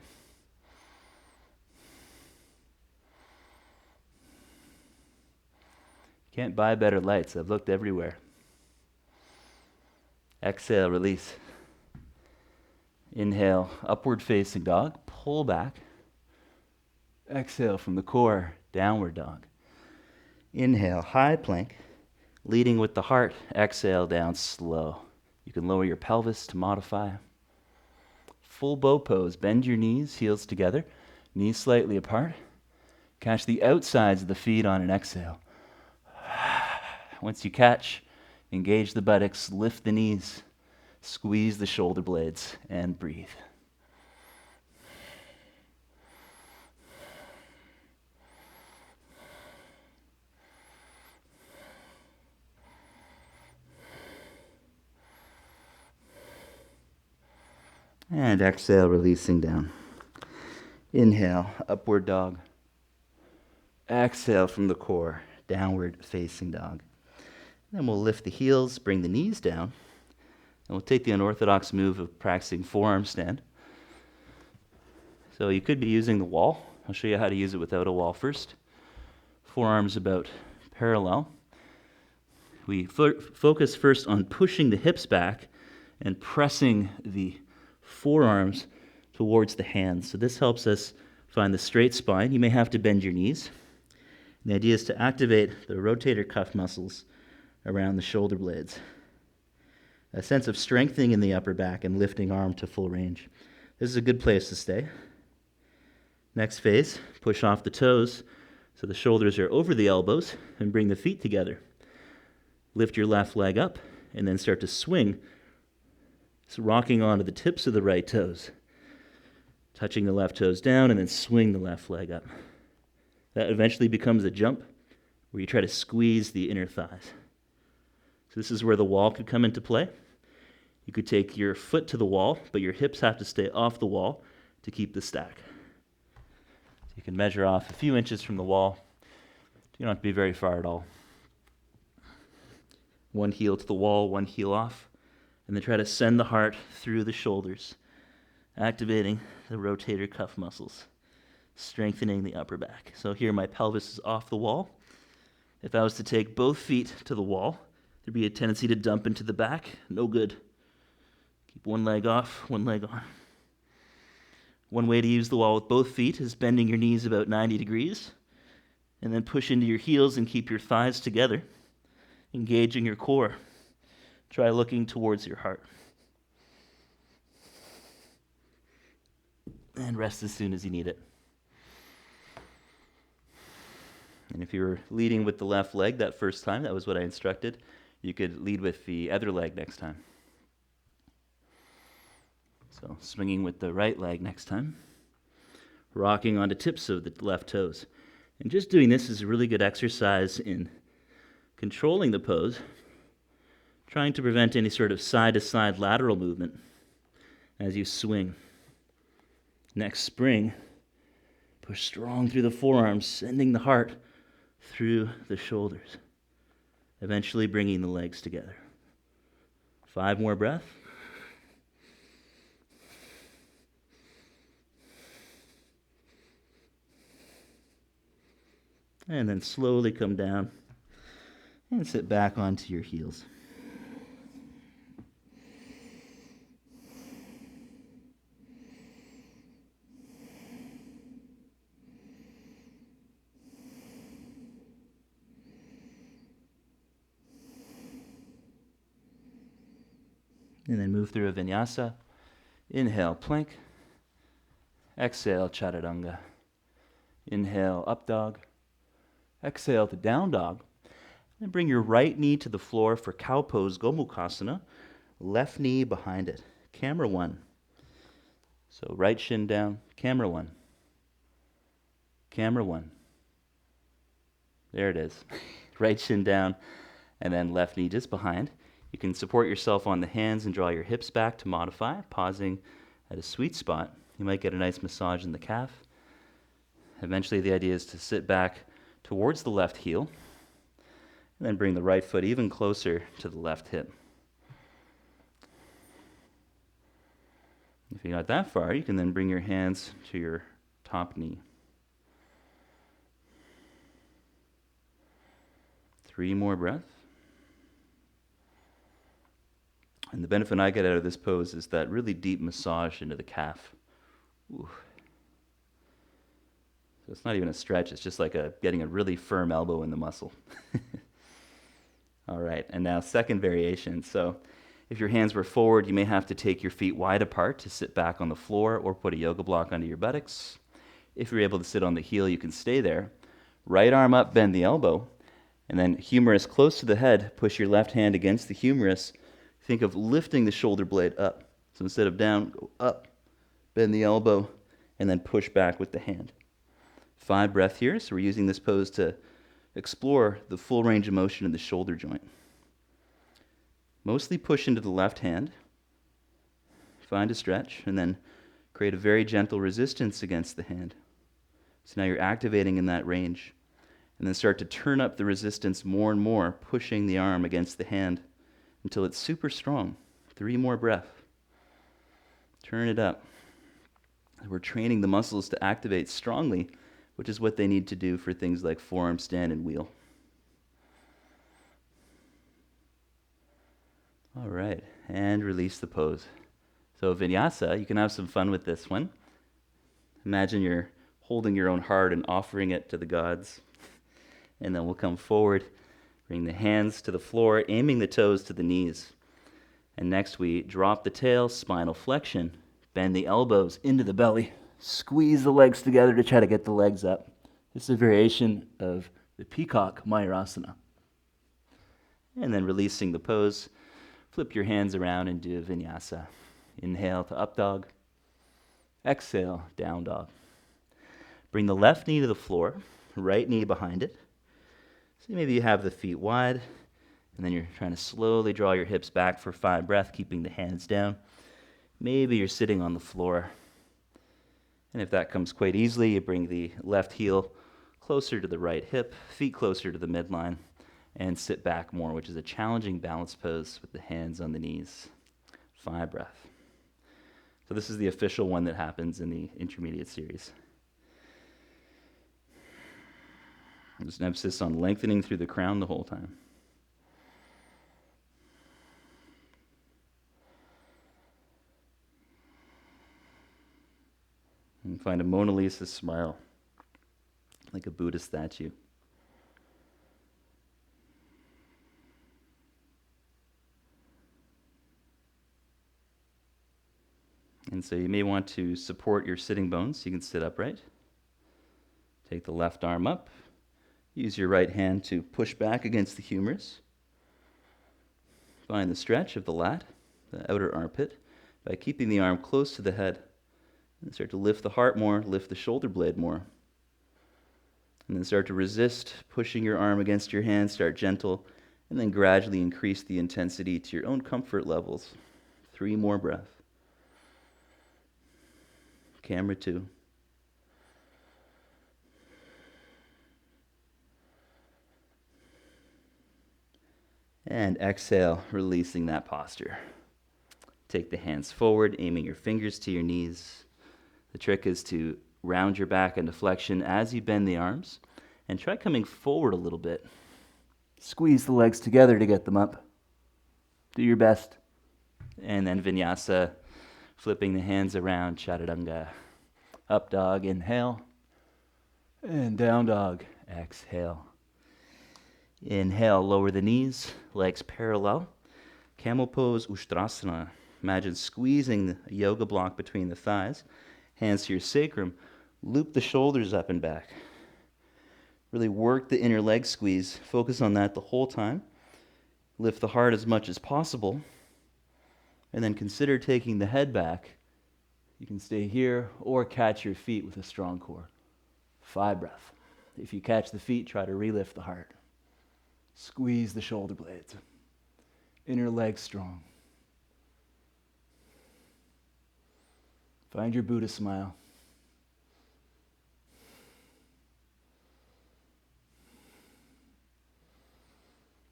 Speaker 1: Can't buy better lights. I've looked everywhere. Exhale, release. Inhale, upward facing dog, pull back. Exhale from the core, downward dog. Inhale, high plank, leading with the heart. Exhale, down slow. You can lower your pelvis to modify. Full bow pose, bend your knees, heels together, knees slightly apart. Catch the outsides of the feet on an exhale. Once you catch, engage the buttocks, lift the knees, squeeze the shoulder blades, and breathe. And exhale, releasing down. Inhale, upward dog. Exhale from the core, downward facing dog. Then we'll lift the heels, bring the knees down, and we'll take the unorthodox move of practicing forearm stand. So you could be using the wall. I'll show you how to use it without a wall first. Forearms about parallel. We focus first on pushing the hips back and pressing the forearms towards the hands. So this helps us find the straight spine. You may have to bend your knees. And the idea is to activate the rotator cuff muscles around the shoulder blades. A sense of strengthening in the upper back and lifting arm to full range. This is a good place to stay. Next phase, push off the toes so the shoulders are over the elbows and bring the feet together. Lift your left leg up and then start to swing. So rocking onto the tips of the right toes. Touching the left toes down and then swing the left leg up. That eventually becomes a jump where you try to squeeze the inner thighs. So this is where the wall could come into play. You could take your foot to the wall, but your hips have to stay off the wall to keep the stack. So you can measure off a few inches from the wall. You don't have to be very far at all. One heel to the wall, one heel off, and then try to send the heart through the shoulders, activating the rotator cuff muscles, strengthening the upper back. So here my pelvis is off the wall. If I was to take both feet to the wall, there'd be a tendency to dump into the back. No good. Keep one leg off, one leg on. One way to use the wall with both feet is bending your knees about 90 degrees, and then push into your heels and keep your thighs together, engaging your core. Try looking towards your heart. And rest as soon as you need it. And if you were leading with the left leg that first time, that was what I instructed, you could lead with the other leg next time. So swinging with the right leg next time. Rocking onto tips of the left toes. And just doing this is a really good exercise in controlling the pose, trying to prevent any sort of side-to-side lateral movement as you swing. Next spring, push strong through the forearms, sending the heart through the shoulders, eventually bringing the legs together. 5 more breaths. And then slowly come down and sit back onto your heels. And then move through a vinyasa. Inhale, plank. Exhale, chaturanga. Inhale, up dog. Exhale to down dog. And bring your right knee to the floor for cow pose, Gomukhasana. Left knee behind it. Camera 1. So right shin down, camera one. Camera one. There it is. Right shin down, and then left knee just behind. You can support yourself on the hands and draw your hips back to modify, pausing at a sweet spot. You might get a nice massage in the calf. Eventually the idea is to sit back towards the left heel, and then bring the right foot even closer to the left hip. If you got that far, you can then bring your hands to your top knee. 3 more breaths. And the benefit I get out of this pose is that really deep massage into the calf. Ooh. So it's not even a stretch, it's just like getting a really firm elbow in the muscle. All right, and now second variation. So if your hands were forward, you may have to take your feet wide apart to sit back on the floor or put a yoga block under your buttocks. If you're able to sit on the heel, you can stay there. Right arm up, bend the elbow, and then humerus close to the head, push your left hand against the humerus. Think of lifting the shoulder blade up. So instead of down, go up, bend the elbow, and then push back with the hand. 5 breaths here, so we're using this pose to explore the full range of motion in the shoulder joint. Mostly push into the left hand, find a stretch, and then create a very gentle resistance against the hand. So now you're activating in that range. And then start to turn up the resistance more and more, pushing the arm against the hand until it's super strong. 3 more breaths. Turn it up. We're training the muscles to activate strongly, which is what they need to do for things like forearm stand and wheel. All right, and release the pose. So Vinyasa, you can have some fun with this one. Imagine you're holding your own heart and offering it to the gods. And then we'll come forward, bring the hands to the floor, aiming the toes to the knees. And next we drop the tail, spinal flexion, bend the elbows into the belly, squeeze the legs together to try to get the legs up. This is a variation of the peacock Mayurasana. And then releasing the pose, flip your hands around and do Vinyasa. Inhale to up dog. Exhale, down dog. Bring the left knee to the floor, right knee behind it. So maybe you have the feet wide, and then you're trying to slowly draw your hips back for 5 breaths, keeping the hands down. Maybe you're sitting on the floor. And if that comes quite easily, you bring the left heel closer to the right hip, feet closer to the midline, and sit back more, which is a challenging balance pose with the hands on the knees. 5 breaths. So this is the official one that happens in the intermediate series. There's an emphasis on lengthening through the crown the whole time. And find a Mona Lisa smile, like a Buddha statue. And so you may want to support your sitting bones so you can sit upright. Take the left arm up. Use your right hand to push back against the humerus. Find the stretch of the lat, the outer armpit, by keeping the arm close to the head. And start to lift the heart more, lift the shoulder blade more. And then start to resist, pushing your arm against your hand, start gentle, and then gradually increase the intensity to your own comfort levels. 3 more breaths. Camera 2. And exhale, releasing that posture. Take the hands forward, aiming your fingers to your knees. The trick is to round your back into flexion as you bend the arms, and try coming forward a little bit. Squeeze the legs together to get them up. Do your best. And then Vinyasa, flipping the hands around, Chaturanga. Up dog, inhale. And down dog, exhale. Inhale, lower the knees, legs parallel. Camel Pose, Andrasana. Imagine squeezing the yoga block between the thighs. Hands to your sacrum. Loop the shoulders up and back. Really work the inner leg squeeze. Focus on that the whole time. Lift the heart as much as possible. And then consider taking the head back You can stay here or catch your feet with a strong core. 5 breaths. If you catch the feet, try to relift the heart. Squeeze the shoulder blades. Inner leg strong. Find your Buddha smile.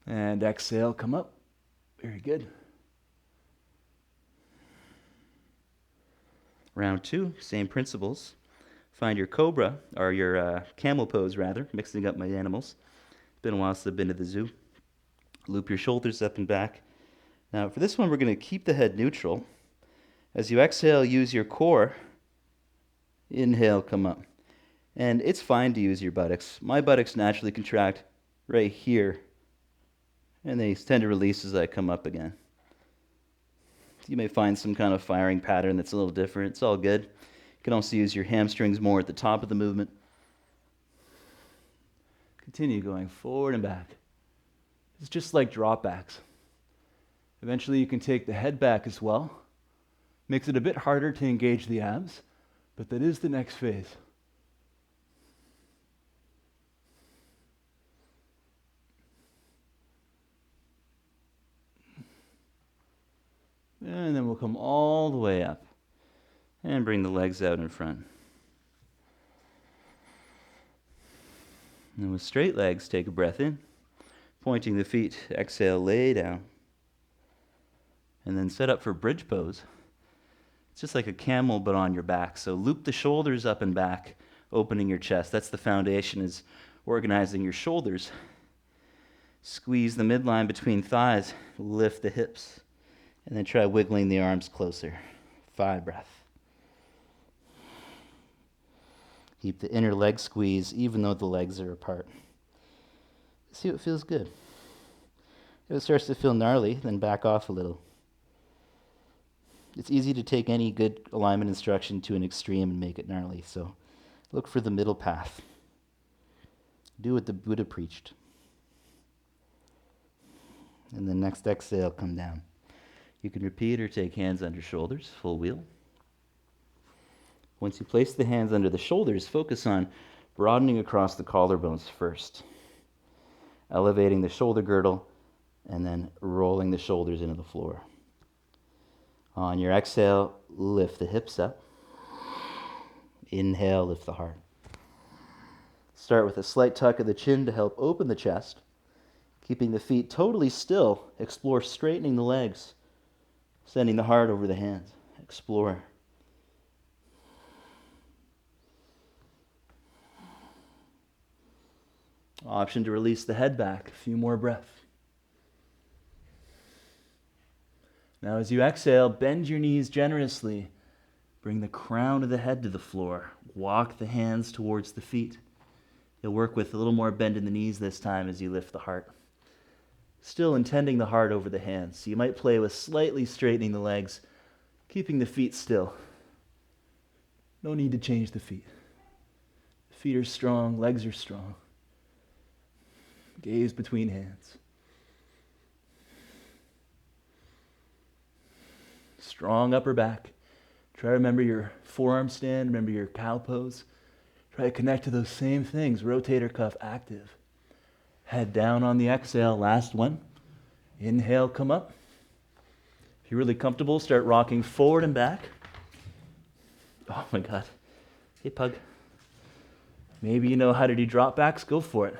Speaker 1: And exhale, come up. Very good.
Speaker 2: Round 2, same principles. Find your cobra, or your camel pose rather, mixing up my animals. It's been a while since I've been to the zoo. Loop your shoulders up and back. Now for this one, we're going to keep the head neutral. As you exhale, use your core. Inhale, come up. And it's fine to use your buttocks. My buttocks naturally contract right here, and they tend to release as I come up again. You may find some kind of firing pattern that's a little different. It's all good. You can also use your hamstrings more at the top of the movement.
Speaker 1: Continue going forward and back. It's just like drop backs. Eventually you can take the head back as well. Makes it a bit harder to engage the abs, but that is the next phase.
Speaker 2: And then we'll come all the way up and bring the legs out in front. And with straight legs, take a breath in, pointing the feet, exhale, lay down. And then set up for bridge pose. It's just like a camel but on your back. So loop the shoulders up and back, opening your chest. That's the foundation, is organizing your shoulders. Squeeze the midline between thighs, lift the hips. And then try wiggling the arms closer. 5 breaths. Keep the inner leg squeeze even though the legs are apart. See what feels good. If it starts to feel gnarly, then back off a little. It's easy to take any good alignment instruction to an extreme and make it gnarly, so look for the middle path. Do what the Buddha preached. And then next exhale, come down. You can repeat or take hands under shoulders, full wheel. Once you place the hands under the shoulders, focus on broadening across the collarbones first, elevating the shoulder girdle, and then rolling the shoulders into the floor. On your exhale, lift the hips up. Inhale, lift the heart. Start with a slight tuck of the chin to help open the chest. Keeping the feet totally still, explore straightening the legs. Sending the heart over the hands. Explore.
Speaker 1: Option to release the head back. A few more breaths. Now as you exhale, bend your knees generously. Bring the crown of the head to the floor. Walk the hands towards the feet. You'll work with a little more bend in the knees this time as you lift the heart. Still intending the heart over the hands. So you might play with slightly straightening the legs, keeping the feet still. No need to change the feet. The feet are strong, legs are strong. Gaze between hands. Strong upper back. Try to remember your forearm stand, remember your cow pose. Try to connect to those same things, rotator cuff active. Head down on the exhale, last one. Inhale, come up. If you're really comfortable, start rocking forward and back. Oh my God. Hey, pug. Maybe you know how to do drop backs, go for it.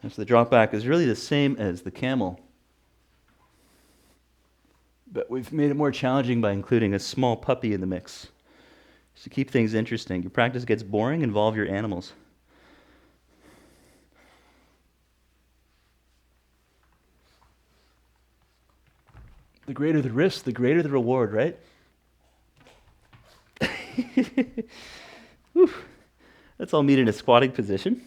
Speaker 2: So the drop back is really the same as the camel.
Speaker 1: But we've made it more challenging by
Speaker 2: Including a small puppy in the mix. Just to keep things interesting. Your practice gets boring, involve your animals.
Speaker 1: the greater the risk, the greater the reward, right?
Speaker 2: Let's all meet in a squatting position.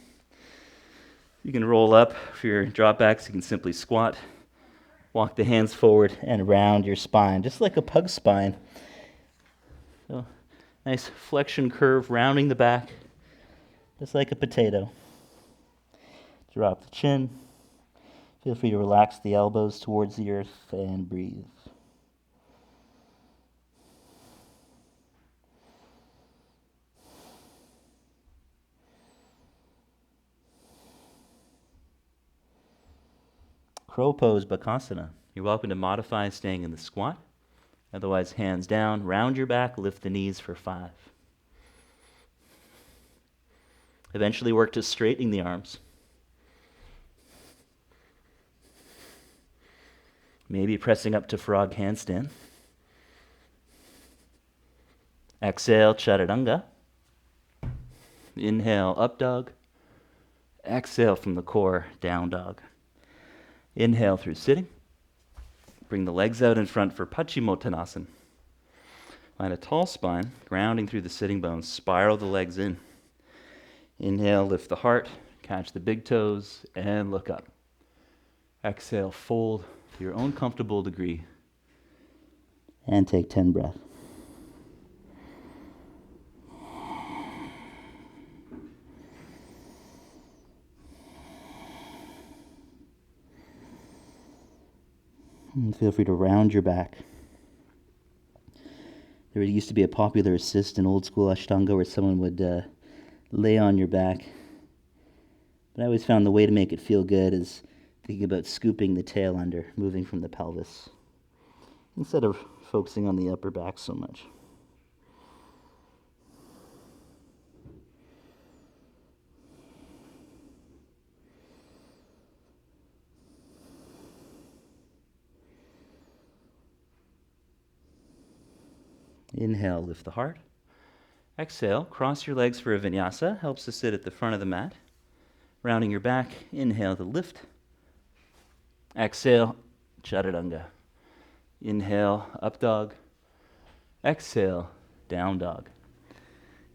Speaker 2: You can roll up. For your drop backs, you can simply squat. Walk the hands forward and around your spine, just like a pug spine. So nice flexion curve, rounding the back, just like a potato. Drop the chin. Feel free to relax the elbows towards the earth and breathe. Crow pose, Bakasana. You're welcome to modify staying in the squat. Otherwise, hands down, round your back, lift the knees for 5. Eventually work to straightening the arms. Maybe pressing up to frog handstand. Exhale, Chaturanga. Inhale, up dog. Exhale from the core, down dog. Inhale through sitting. Bring the legs out in front for Paschimottanasana. Find a tall spine, grounding through the sitting bones. Spiral the legs in. Inhale, lift the heart, catch the big toes, and look up. Exhale, fold to your own comfortable degree. And take 10 breaths. And feel free to round your back. There used to be a popular assist in old school Ashtanga where someone would lay on your back. But I always found the way to make it feel good is thinking about scooping the tail under, moving from the pelvis, instead of focusing on the upper back so much. Inhale, lift the heart. Exhale, cross your legs for a vinyasa. Helps to sit at the front of the mat. Rounding your back, inhale to lift. Exhale, Chaturanga. Inhale, up dog. Exhale, down dog.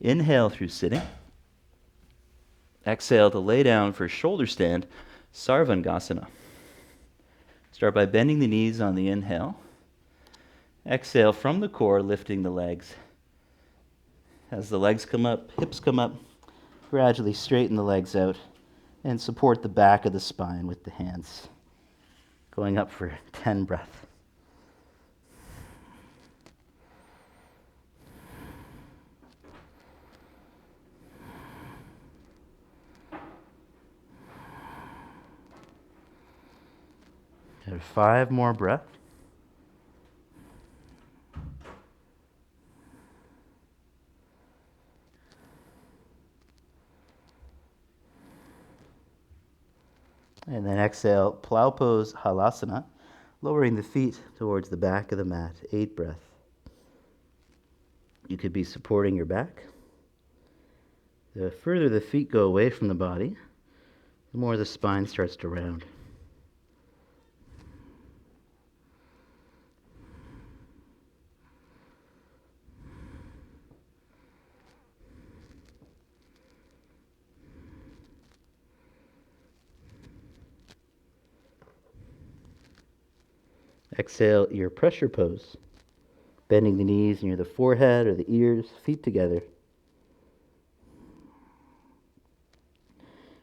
Speaker 2: Inhale through sitting. Exhale to lay down for shoulder stand, Sarvangasana. Start by bending the knees on the inhale. Exhale from the core, lifting the legs. As the legs come up, hips come up, gradually straighten the legs out and support the back of the spine with the hands. Going up for 10 breaths. And 5 more breaths. And then exhale, plow pose, halasana, lowering the feet towards the back of the mat. 8 breaths. You could be supporting your back. The further the feet go away from the body, the more the spine starts to round. Exhale your pressure pose, bending the knees near the forehead or the ears, feet together.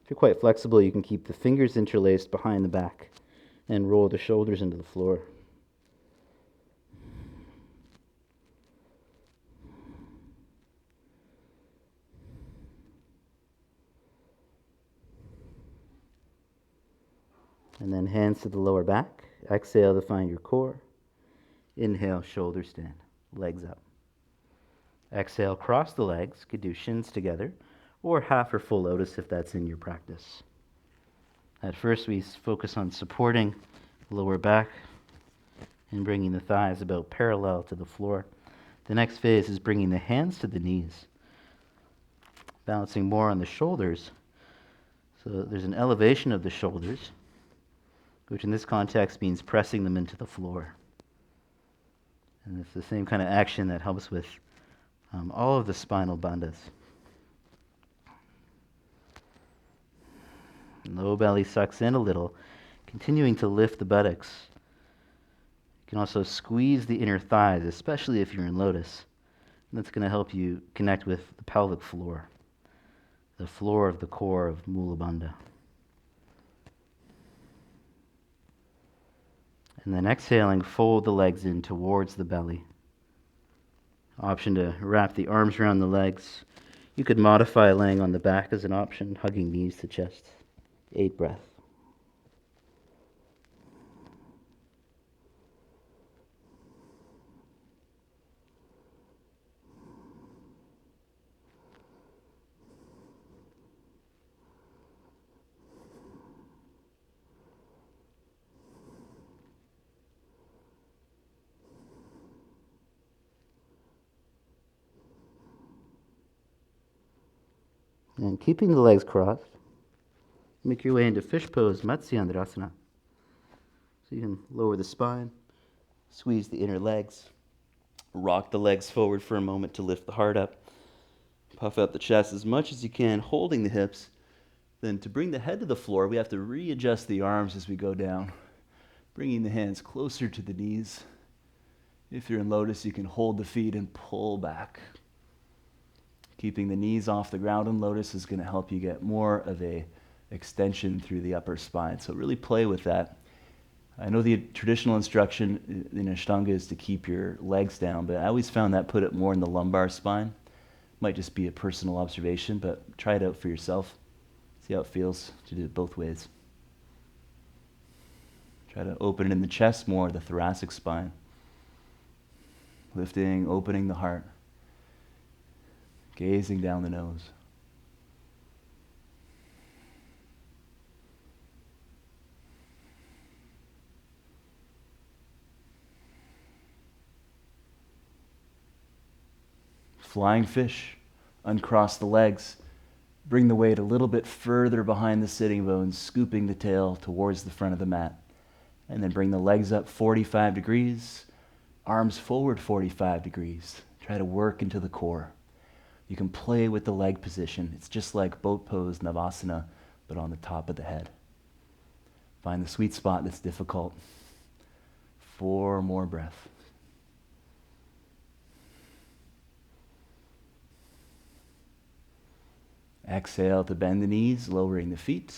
Speaker 2: If you're quite flexible, you can keep the fingers interlaced behind the back and roll the shoulders into the floor. And then hands to the lower back. Exhale to find your core. Inhale, shoulder stand, legs up. Exhale, cross the legs. Could do shins together or half or full lotus if that's in your practice. At first, we focus on supporting the lower back and bringing the thighs about parallel to the floor. The next phase is bringing the hands to the knees, balancing more on the shoulders. So there's an elevation of the shoulders, which in this context means pressing them into the floor. And it's the same kind of action that helps with all of the spinal bandhas. Low belly sucks in a little, continuing to lift the buttocks. You can also squeeze the inner thighs, especially if you're in lotus,
Speaker 3: That's going to help you connect with the pelvic floor, the floor of the core of Mula Bandha. And then exhaling, fold the legs in towards the belly. Option to wrap the arms around the legs. You could modify laying on the back as an option, hugging knees to chest. 8 breaths. And keeping the legs crossed, make your way into fish pose, Matsi Andrasana. So you can lower the spine, squeeze the inner legs, rock the legs forward for a moment to lift the heart up, puff out the chest as much as you can, holding the hips. Then to bring the head to the floor, we have to readjust the arms as we go down, bringing the hands closer to the knees. If you're in Lotus, you can hold the feet and pull back. Keeping the knees off the ground in Lotus is going to help you get more of a extension through the upper spine. So really play with that. I know the traditional instruction in Ashtanga is to keep your legs down, but I always found that put it more in the lumbar spine. Might just be a personal observation, but try it out for yourself. See how it feels to do it both ways. Try to open it in the chest more, the thoracic spine. Lifting, opening the heart. Gazing down the nose. Flying fish. Uncross the legs. Bring the weight a little bit further behind the sitting bones, scooping the tail towards the front of the mat. And then bring the legs up 45 degrees, arms forward 45 degrees. Try to work into the core. You can play with the leg position. It's just like boat pose, Navasana, but on the top of the head. Find the sweet spot that's difficult. 4 more breaths. Exhale to bend the knees, lowering the feet,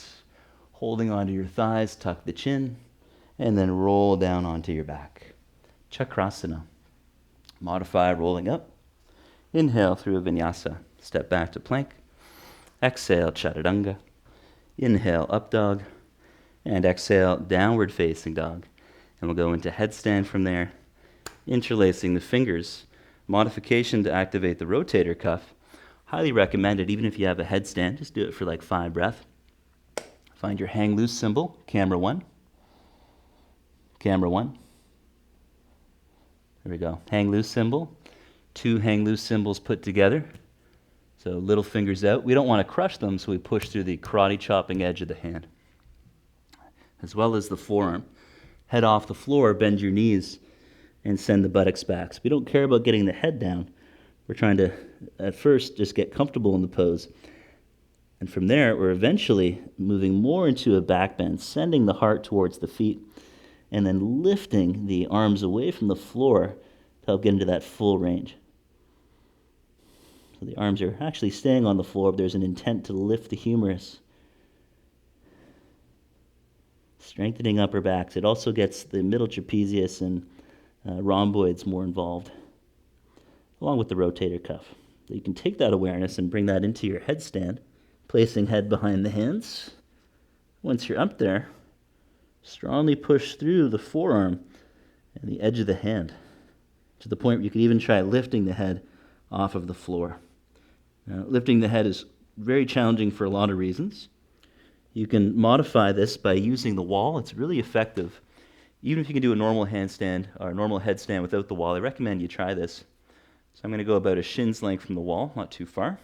Speaker 3: holding onto your thighs, tuck the chin, and then roll down onto your back. Chakrasana. Modify rolling up. Inhale through a vinyasa. Step back to plank. Exhale, chaturanga. Inhale, up dog. And exhale, downward facing dog. And we'll go into headstand from there. Interlacing the fingers. Modification to activate the rotator cuff. Highly recommended, even if you have a headstand. Just do it for like 5 breaths. Find your hang loose symbol, camera 1. Camera 1. There we go. Hang loose symbol. 2 hang loose symbols put together. So little fingers out. We don't want to crush them, so we push through the karate chopping edge of the hand. As well as the forearm. Head off the floor, bend your knees, and send the buttocks back. So we don't care about getting the head down. We're trying to, at first, just get comfortable in the pose. And from there, we're eventually moving more into a back bend, sending the heart towards the feet, and then lifting the arms away from the floor to help get into that full range. So the arms are actually staying on the floor, but there's an intent to lift the humerus. Strengthening upper backs. It also gets the middle trapezius and rhomboids more involved, along with the rotator cuff. So you can take that awareness and bring that into your headstand, placing head behind the hands. Once you're up there, strongly push through the forearm and the edge of the hand, to the point where you could even try lifting the head off of the floor. Now, lifting the head is very challenging for a lot of reasons. You can modify this by using the wall. It's really effective. Even if you can do a normal handstand or a normal headstand without the wall, I recommend you try this. So I'm going to go about a shin's length from the wall, not too far.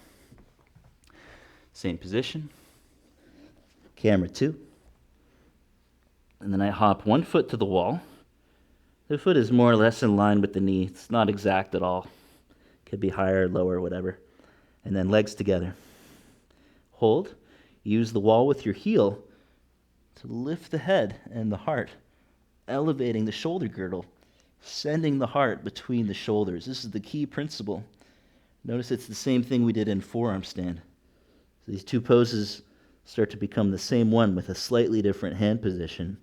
Speaker 3: Same position. Camera 2. And then I hop 1 foot to the wall. The foot is more or less in line with the knee. It's not exact at all. Could be higher, lower, whatever. And then legs together. Hold. Use the wall with your heel to lift the head and the heart, elevating the shoulder girdle, sending the heart between the shoulders. This is the key principle Notice it's the same thing we did in Forearm Stand. So these two poses start to become the same one with a slightly different hand position.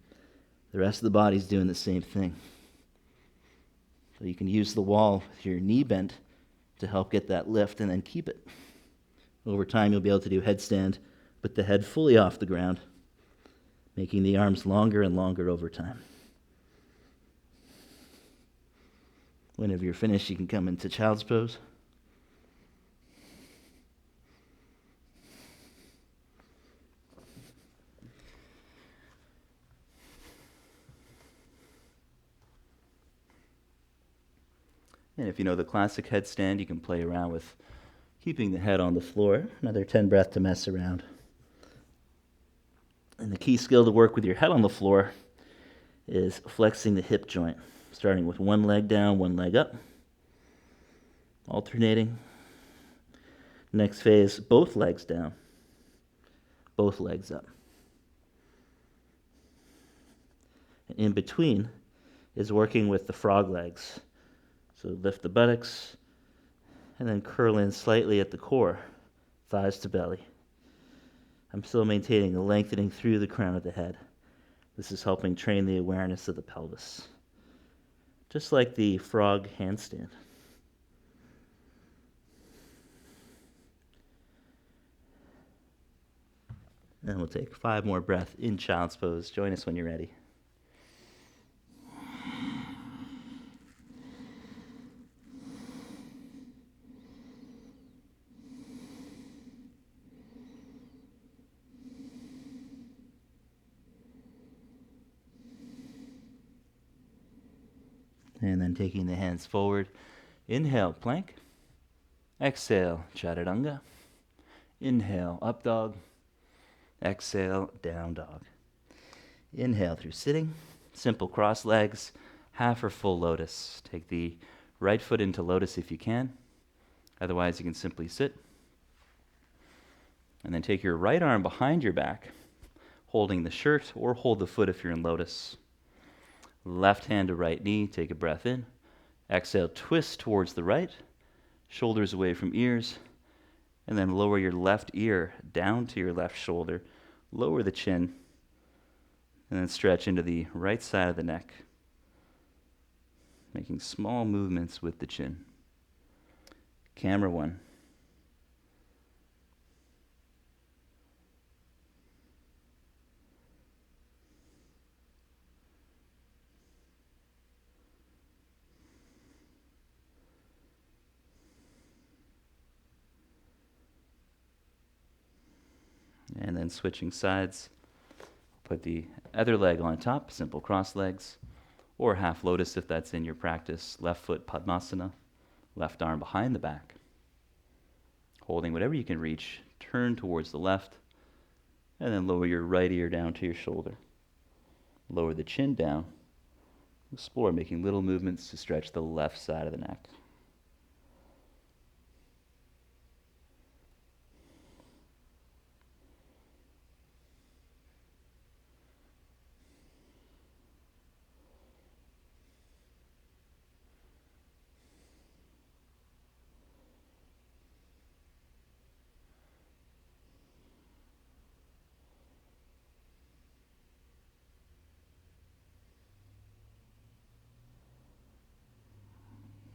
Speaker 3: The rest of the body's doing the same thing. So you can use the wall with your knee bent to help get that lift and then keep it. Over time, you'll be able to do headstand with the head fully off the ground, making the arms longer and longer over time. Whenever you're finished, you can come into child's pose.
Speaker 2: And if you know the classic headstand, you can play around with keeping the head on the floor.
Speaker 3: Another 10 breath to mess around. And the key skill to work with your head on the floor is flexing the hip joint, starting with one leg down, one leg up, alternating. Next phase, both legs down, both legs up. And in between is working with the frog legs. So lift the buttocks and then curl in slightly at the core, thighs to belly. I'm still maintaining a lengthening through the crown of the head. This is helping train the awareness of the pelvis, just like the frog handstand. And we'll take 5 more breaths in child's pose. Join us when you're ready. And then taking the hands forward. Inhale, plank. Exhale, chaturanga. Inhale, up dog. Exhale, down dog. Inhale through sitting. Simple cross legs, half or full lotus. Take the right foot into lotus if you can. Otherwise, you can simply sit. And then take your right arm behind your back, holding the shirt, or hold the foot if you're in lotus. Left hand to right knee, take a breath in. Exhale, twist towards the right, shoulders away from ears, and then lower your left ear down to your left shoulder, lower the chin, and then stretch into the right side of the neck, making small movements with the chin. Camera 1. And then switching sides, put the other leg on top, simple cross legs, or half lotus if that's in your practice. Left foot Padmasana, left arm behind the back. Holding whatever you can reach, turn towards the left, and then lower your right ear down to your shoulder. Lower the chin down. Explore making little movements to stretch the left side of the neck.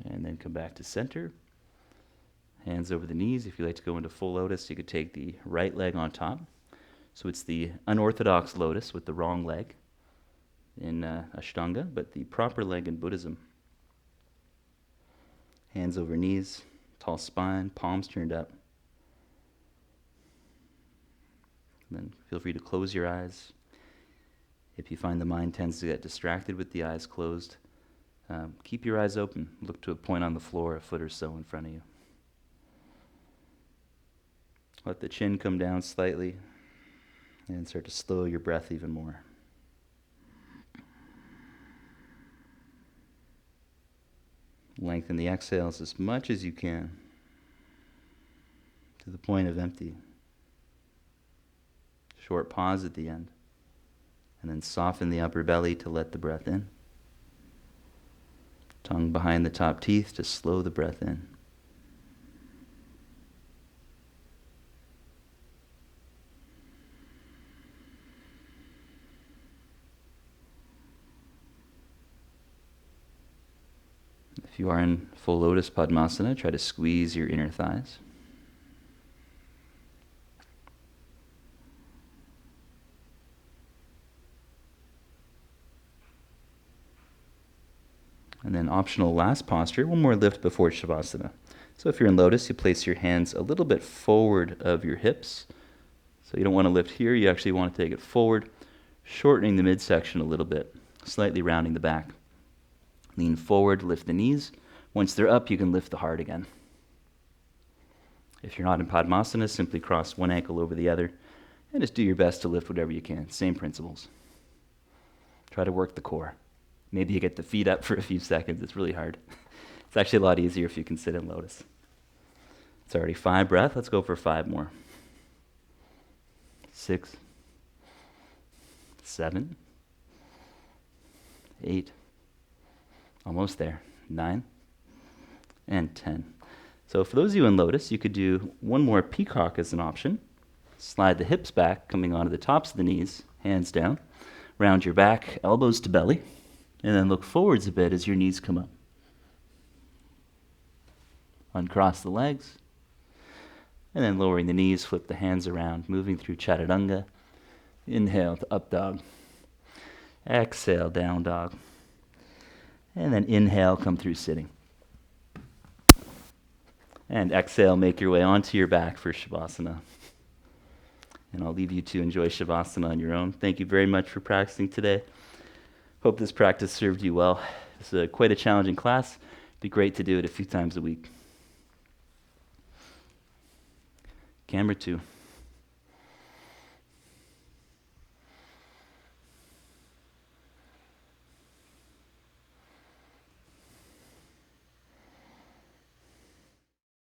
Speaker 3: And then come back to center. Hands over the knees. If you like to go into full lotus, you could take the right leg on top. So it's the unorthodox lotus with the wrong leg in Ashtanga, but the proper leg in Buddhism. Hands over knees, tall spine, palms turned up. And then feel free to close your eyes. If you find the mind tends to get distracted with the eyes closed, keep your eyes open. Look to a point on the floor, a foot or so in front of you. Let the chin come down slightly and start to slow your breath even more. Lengthen the exhales as much as you can to the point of empty. Short pause at the end. And then soften the upper belly to let the breath in. Tongue behind the top teeth to slow the breath in.
Speaker 1: If you are in full Lotus Padmasana, try to squeeze your inner thighs. And then optional last posture, one more lift before Shavasana. So if you're in Lotus, you place your hands a little bit forward of your hips. So you don't want to lift here, you actually want to take it forward, shortening the midsection a little bit, slightly rounding the back. Lean forward, lift the knees. Once they're up, you can lift the heart again. If you're not in Padmasana, simply cross one ankle over the other and just do your best to lift whatever you can. Same principles. Try to work the core. Maybe you get the feet up for a few seconds. It's really hard. It's actually a lot easier if you can sit in Lotus. It's already 5 breaths. Let's go for 5 more. 6, 7, 8, almost there, 9, and 10. So for those of you in Lotus, you could do one more peacock as an option. Slide the hips back, coming onto the tops of the knees, hands down. Round your back, elbows to belly. And then look forwards a bit as your knees come up. Uncross the legs. And then lowering the knees, flip the hands around, moving through Chaturanga. Inhale to up dog. Exhale, down dog. And then inhale, come through sitting. And exhale, make your way onto your back for Shavasana. And I'll leave you to enjoy Shavasana on your own. Thank you very much for practicing today. Hope this practice served you well. It's quite a challenging class. It'd be great to do it a few times a week. Camera 2.